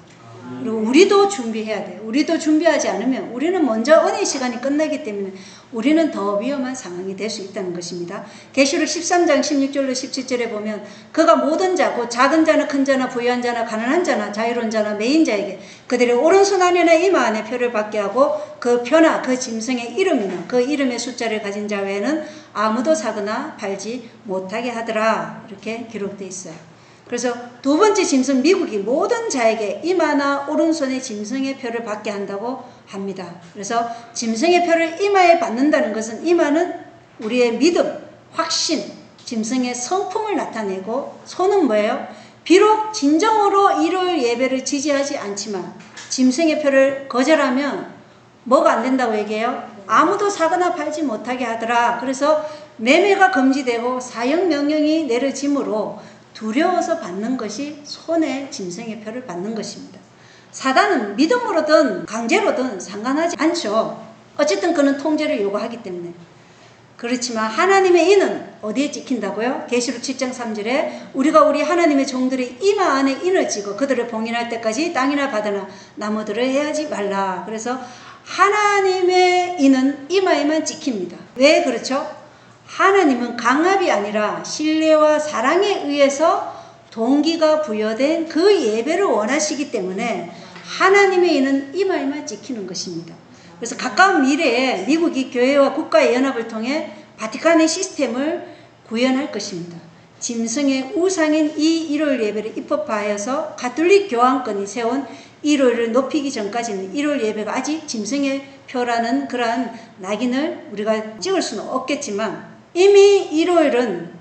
그리고 우리도 준비해야 돼요. 우리도 준비하지 않으면 우리는 먼저 은혜의 시간이 끝나기 때문에 우리는 더 위험한 상황이 될 수 있다는 것입니다. 계시록 13장 16절로 17절에 보면, 그가 모든 자, 곧 작은 자나 큰 자나 부유한 자나 가난한 자나 자유로운 자나 매인 자에게 그들의 오른손 안에나 이마 안에 표를 받게 하고, 그 표나 그 짐승의 이름이나 그 이름의 숫자를 가진 자 외에는 아무도 사거나 팔지 못하게 하더라. 이렇게 기록되어 있어요. 그래서 두 번째 짐승 미국이 모든 자에게 이마나 오른손의 짐승의 표를 받게 한다고 합니다. 그래서 짐승의 표를 이마에 받는다는 것은, 이마는 우리의 믿음, 확신, 짐승의 성품을 나타내고, 손은 뭐예요? 비록 진정으로 일요일 예배를 지지하지 않지만 짐승의 표를 거절하면 뭐가 안 된다고 얘기해요? 아무도 사거나 팔지 못하게 하더라. 그래서 매매가 금지되고 사형 명령이 내려지므로 두려워서 받는 것이 손에 짐승의 표를 받는 것입니다. 사단은 믿음으로든 강제로든 상관하지 않죠. 어쨌든 그는 통제를 요구하기 때문에. 그렇지만 하나님의 인은 어디에 찍힌다고요? 계시록 7장 3절에 우리가 우리 하나님의 종들의 이마 안에 인을 찍어 그들을 봉인할 때까지 땅이나 바다나 나무들을 해하지 말라. 그래서 하나님의 인은 이마에만 찍힙니다. 왜 그렇죠? 하나님은 강압이 아니라 신뢰와 사랑에 의해서 동기가 부여된 그 예배를 원하시기 때문에 하나님의 인은 이마에만 찍히는 것입니다. 그래서 가까운 미래에 미국이 교회와 국가의 연합을 통해 바티칸의 시스템을 구현할 것입니다. 짐승의 우상인 이 일요일 예배를 입법화하여서 가톨릭 교황권이 세운 일요일을 높이기 전까지는 일요일 예배가 아직 짐승의 표라는 그러한 낙인을 우리가 찍을 수는 없겠지만, 이미 일요일은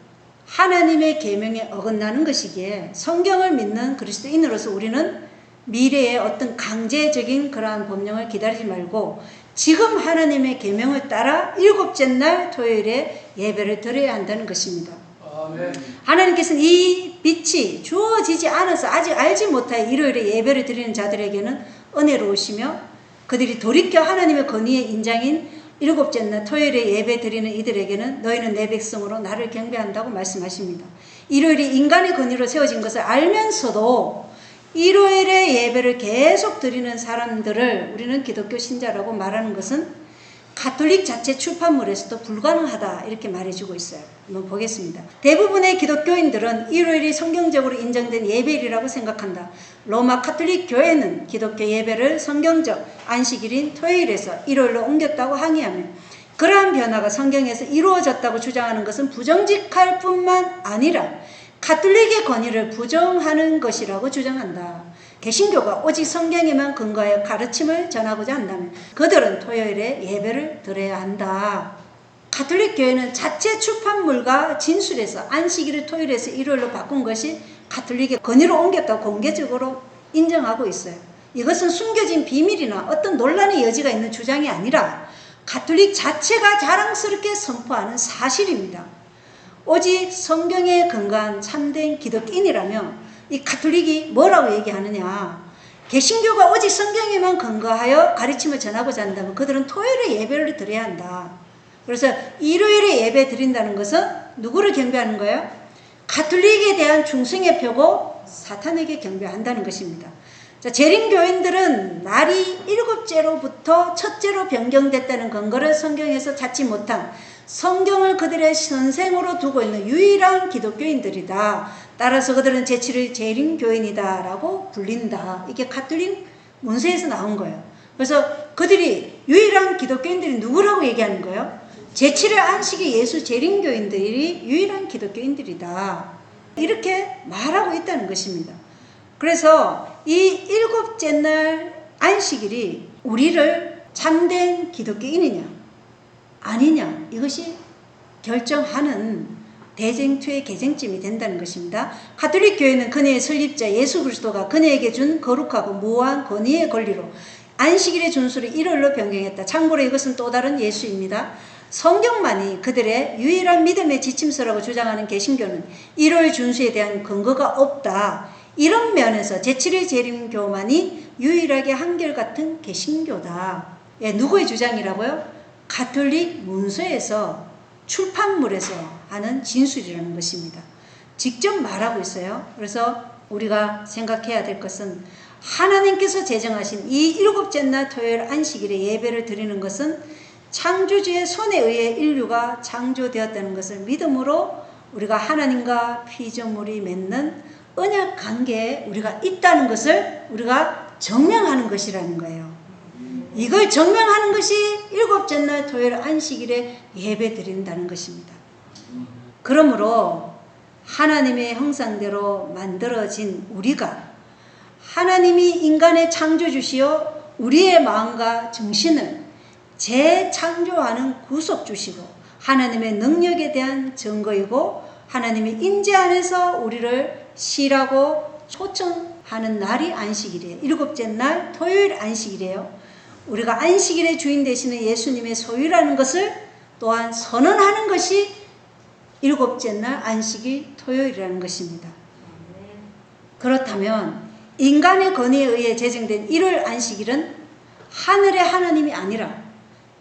하나님의 계명에 어긋나는 것이기에 성경을 믿는 그리스도인으로서 우리는 미래의 어떤 강제적인 그러한 법령을 기다리지 말고 지금 하나님의 계명을 따라 일곱째 날 토요일에 예배를 드려야 한다는 것입니다. 아멘. 하나님께서는 이 빛이 주어지지 않아서 아직 알지 못하여 일요일에 예배를 드리는 자들에게는 은혜로우시며, 그들이 돌이켜 하나님의 권위의 인장인 일곱째 날 토요일에 예배 드리는 이들에게는 너희는 내 백성으로 나를 경배한다고 말씀하십니다. 일요일이 인간의 권위로 세워진 것을 알면서도 일요일에 예배를 계속 드리는 사람들을 우리는 기독교 신자라고 말하는 것은 가톨릭 자체 출판물에서도 불가능하다, 이렇게 말해주고 있어요. 한번 보겠습니다. 대부분의 기독교인들은 일요일이 성경적으로 인정된 예배일이라고 생각한다. 로마 가톨릭 교회는 기독교 예배를 성경적 안식일인 토요일에서 일요일로 옮겼다고 항의하며, 그러한 변화가 성경에서 이루어졌다고 주장하는 것은 부정직할 뿐만 아니라 가톨릭의 권위를 부정하는 것이라고 주장한다. 개신교가 오직 성경에만 근거하여 가르침을 전하고자 한다면 그들은 토요일에 예배를 드려야 한다. 가톨릭 교회는 자체 출판물과 진술에서 안식일을 토요일에서 일요일로 바꾼 것이 가톨릭의 권위로 옮겼다고 공개적으로 인정하고 있어요. 이것은 숨겨진 비밀이나 어떤 논란의 여지가 있는 주장이 아니라 가톨릭 자체가 자랑스럽게 선포하는 사실입니다. 오직 성경에 근거한 참된 기독교인이라면 이 가톨릭이 뭐라고 얘기하느냐? 개신교가 오직 성경에만 근거하여 가르침을 전하고자 한다면 그들은 토요일에 예배를 드려야 한다. 그래서 일요일에 예배 드린다는 것은 누구를 경배하는 거예요? 가톨릭에 대한 충성의 표고 사탄에게 경배한다는 것입니다. 자, 재림교인들은 날이 7제로부터 첫째로 변경됐다는 근거를 성경에서 찾지 못한 성경을 그들의 선생으로 두고 있는 유일한 기독교인들이다. 따라서 그들은 제7일 재림교인이다 라고 불린다. 이게 가톨릭 문서에서 나온 거예요. 그래서 그들이 유일한 기독교인들이 누구라고 얘기하는 거예요? 제7일 안식이 예수 재림교인들이 유일한 기독교인들이다. 이렇게 말하고 있다는 것입니다. 그래서 이 7째 날 안식일이 우리를 참된 기독교인이냐 아니냐 이것이 결정하는 대쟁투의 개쟁점이 된다는 것입니다. 가톨릭 교회는 그녀의 설립자 예수 그리스도가 그녀에게 준 거룩하고 무한 권위의 권리로 안식일의 준수를 일요일로 변경했다. 참고로 이것은 또 다른 예수입니다. 성경만이 그들의 유일한 믿음의 지침서라고 주장하는 개신교는 일요일 준수에 대한 근거가 없다. 이런 면에서 제7일 재림교만이 유일하게 한결같은 개신교다. 예, 누구의 주장이라고요? 가톨릭 문서에서 출판물에서 하는 진술이라는 것입니다. 직접 말하고 있어요. 그래서 우리가 생각해야 될 것은 하나님께서 제정하신 이 7째 날 토요일 안식일에 예배를 드리는 것은 창조주의 손에 의해 인류가 창조되었다는 것을 믿음으로 우리가 하나님과 피조물이 맺는 언약 관계에 우리가 있다는 것을 우리가 증명하는 것이라는 거예요. 이걸 증명하는 것이 7째 날 토요일 안식일에 예배 드린다는 것입니다. 그러므로 하나님의 형상대로 만들어진 우리가 하나님이 인간의 창조주시요 우리의 마음과 정신을 재창조하는 구속주시고 하나님의 능력에 대한 증거이고 하나님의 임재 안에서 우리를 시라고 초청하는 날이 안식일이에요. 7째 날 토요일 안식일이에요. 우리가 안식일의 주인 되시는 예수님의 소유라는 것을 또한 선언하는 것이 7째 날 안식일 토요일이라는 것입니다. 그렇다면 인간의 권위에 의해 제정된 일요일 안식일은 하늘의 하나님이 아니라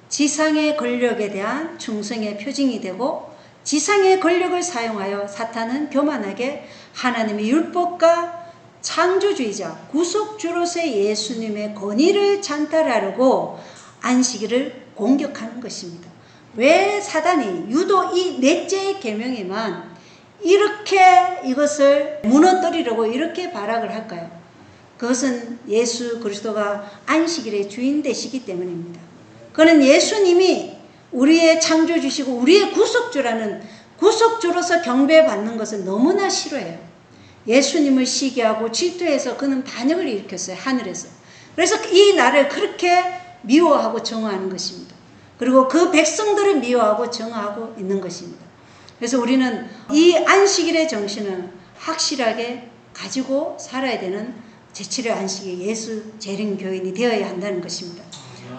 지상의 권력에 대한 충성의 표징이 되고 지상의 권력을 사용하여 사탄은 교만하게 하나님의 율법과 창조주의자 구속주로서의 예수님의 권위를 찬탈하려고 안식일을 공격하는 것입니다. 왜 사단이 유독 이 넷째의 계명에만 이렇게 이것을 무너뜨리려고 이렇게 발악을 할까요? 그것은 예수 그리스도가 안식일의 주인 되시기 때문입니다. 그는 예수님이 우리의 창조주시고 우리의 구속주라는 구속주로서 경배받는 것을 너무나 싫어해요. 예수님을 시기하고 질투해서 그는 반역을 일으켰어요. 하늘에서. 그래서 이 날을 그렇게 미워하고 정화하는 것입니다. 그리고 그 백성들을 미워하고 정화하고 있는 것입니다. 그래서 우리는 이 안식일의 정신을 확실하게 가지고 살아야 되는 제7일 안식일 예수 재림교인이 되어야 한다는 것입니다.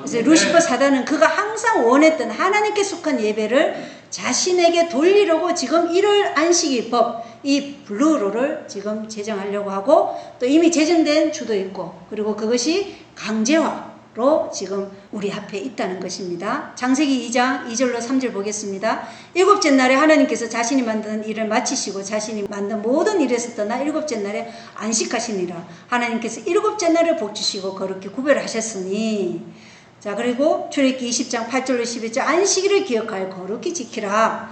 그래서 루시퍼 사단은 그가 항상 원했던 하나님께 속한 예배를 자신에게 돌리려고 지금 일요일 안식일법 이 블루로를 지금 제정하려고 하고 또 이미 제정된 주도 있고 그리고 그것이 강제화로 지금 우리 앞에 있다는 것입니다. 창세기 2장 2절로 3절 보겠습니다. 7째 날에 하나님께서 자신이 만든 일을 마치시고 자신이 만든 모든 일에서 떠나 7째 날에 안식하시니라. 하나님께서 7째 날을 복주시고 거룩히 구별하셨으니 자 그리고 출애굽기 20장 8절로 11절 안식일을 기억하여 거룩히 지키라.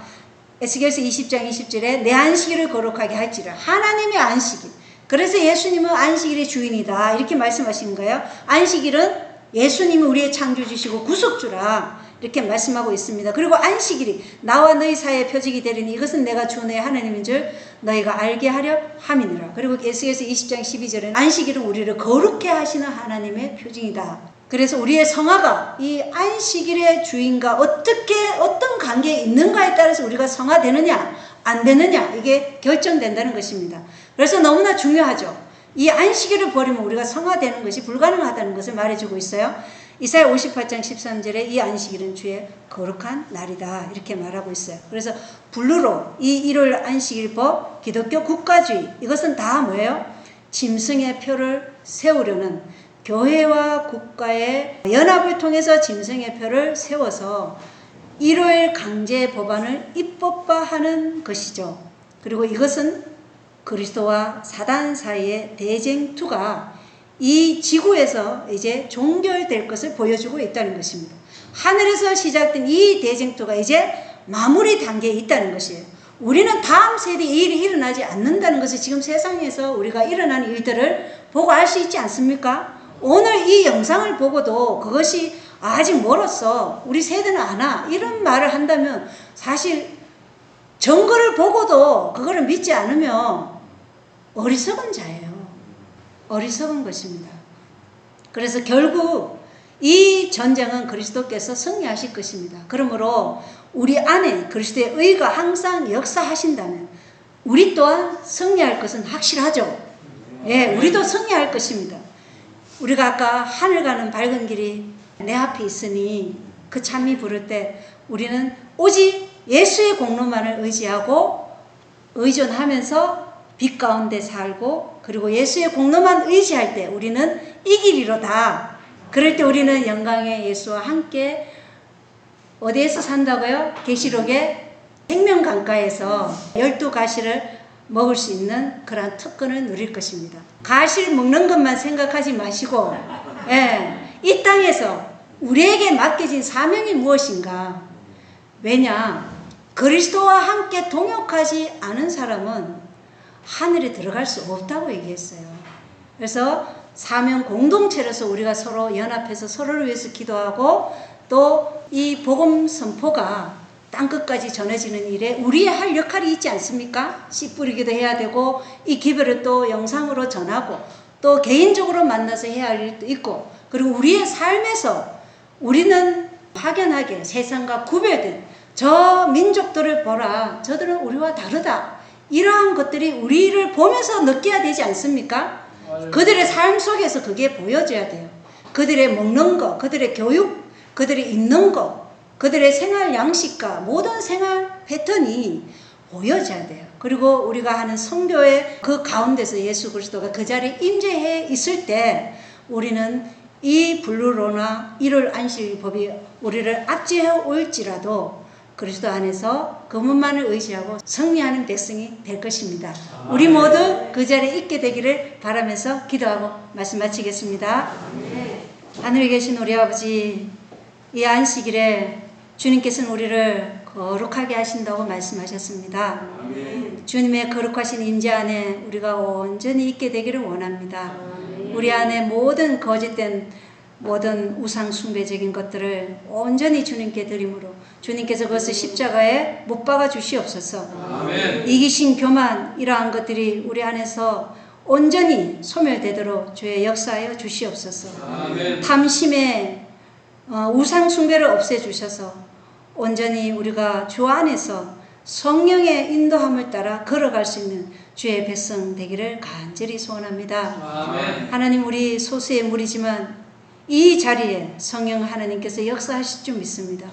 에스겔서 20장 20절에 내 안식일을 거룩하게 할지라. 하나님의 안식일. 그래서 예수님은 안식일의 주인이다 이렇게 말씀하신 거예요. 안식일은 예수님이 우리의 창조주시고 구속주라 이렇게 말씀하고 있습니다. 그리고 안식일이 나와 너희 사이의 표적이 되리니 이것은 내가 주 너의 하나님인 줄 너희가 알게 하려 함이니라. 그리고 에스겔서 20장 12절에는 안식일은 우리를 거룩해 하시는 하나님의 표징이다 그래서 우리의 성화가 이 안식일의 주인과 어떤 관계에 있는가에 따라서 우리가 성화되느냐 안 되느냐 이게 결정된다는 것입니다. 그래서 너무나 중요하죠. 이 안식일을 버리면 우리가 성화되는 것이 불가능하다는 것을 말해주고 있어요. 이사야 58장 13절에 이 안식일은 주의 거룩한 날이다 이렇게 말하고 있어요. 그래서 블루로 이 일요일 안식일법, 기독교 국가주의 이것은 다 뭐예요? 짐승의 표를 세우려는 교회와 국가의 연합을 통해서 짐승의 표를 세워서 일요일 강제 법안을 입법화하는 것이죠. 그리고 이것은 그리스도와 사단 사이의 대쟁투가 이 지구에서 이제 종결될 것을 보여주고 있다는 것입니다. 하늘에서 시작된 이 대쟁투가 이제 마무리 단계에 있다는 것이에요. 우리는 다음 세대에 이 일이 일어나지 않는다는 것을 지금 세상에서 우리가 일어나는 일들을 보고 알 수 있지 않습니까? 오늘 이 영상을 보고도 그것이 아직 멀었어. 우리 세대는 안 와. 이런 말을 한다면 사실 증거를 보고도 그거를 믿지 않으면 어리석은 자예요. 어리석은 것입니다. 그래서 결국 이 전쟁은 그리스도께서 승리하실 것입니다. 그러므로 우리 안에 그리스도의 의가 항상 역사하신다면 우리 또한 승리할 것은 확실하죠. 예, 우리도 승리할 것입니다. 우리가 아까 하늘 가는 밝은 길이 내 앞에 있으니 그 찬미 부를 때 우리는 오직 예수의 공로만을 의지하고 의존하면서 빛 가운데 살고 그리고 예수의 공로만 의지할 때 우리는 이기리로다. 그럴 때 우리는 영광의 예수와 함께 어디에서 산다고요? 계시록의 생명강가에서 12가시를 먹을 수 있는 그런 특권을 누릴 것입니다. 가시를 먹는 것만 생각하지 마시고 이 땅에서 우리에게 맡겨진 사명이 무엇인가? 왜냐? 그리스도와 함께 동역하지 않은 사람은 하늘에 들어갈 수 없다고 얘기했어요. 그래서 사명 공동체로서 우리가 서로 연합해서 서로를 위해서 기도하고 또 이 복음 선포가 땅끝까지 전해지는 일에 우리의 할 역할이 있지 않습니까? 씨 뿌리기도 해야 되고 이 기별을 또 영상으로 전하고 또 개인적으로 만나서 해야 할 일도 있고 그리고 우리의 삶에서 우리는 확연하게 세상과 구별된 저 민족들을 보라. 저들은 우리와 다르다. 이러한 것들이 우리를 보면서 느껴야 되지 않습니까? 그들의 삶 속에서 그게 보여져야 돼요. 그들의 먹는 거, 그들의 교육, 그들의 입는 거, 그들의 생활 양식과 모든 생활 패턴이 보여져야 돼요. 그리고 우리가 하는 선교의 그 가운데서 예수 그리스도가 그 자리에 임재해 있을 때 우리는 이 블루로나 일요일 안식일법이 우리를 압제해 올지라도 그리스도 안에서 그분만을 의지하고 승리하는 백성이 될 것입니다. 우리 모두 그 자리에 있게 되기를 바라면서 기도하고 말씀 마치겠습니다. 하늘에 계신 우리 아버지, 이 안식일에 주님께서는 우리를 거룩하게 하신다고 말씀하셨습니다. 주님의 거룩하신 임재 안에 우리가 온전히 있게 되기를 원합니다. 우리 안에 모든 거짓된 모든 우상 숭배적인 것들을 온전히 주님께 드림으로 주님께서 그것을 십자가에 못 박아 주시옵소서. 아멘. 이기심, 교만 이러한 것들이 우리 안에서 온전히 소멸되도록 주의 역사하여 주시옵소서. 아멘. 탐심의 우상 숭배를 없애주셔서 온전히 우리가 주 안에서 성령의 인도함을 따라 걸어갈 수 있는 주의 백성 되기를 간절히 소원합니다. 아멘. 하나님, 우리 소수의 무리지만 이 자리에 성령 하나님께서 역사하실 줄 믿습니다.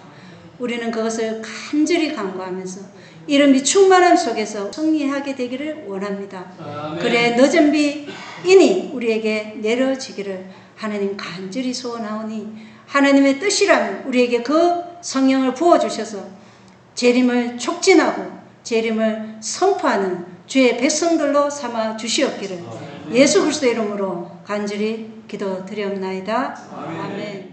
우리는 그것을 간절히 간구하면서 이름이 충만함 속에서 승리하게 되기를 원합니다. 아멘. 그래 늦은 비인이 우리에게 내려지기를 하나님 간절히 소원하오니 하나님의 뜻이라면 우리에게 그 성령을 부어주셔서 재림을 촉진하고 재림을 선포하는 주의 백성들로 삼아 주시옵기를 예수 그리스도 이름으로 간절히 기도드리옵나이다. 아멘.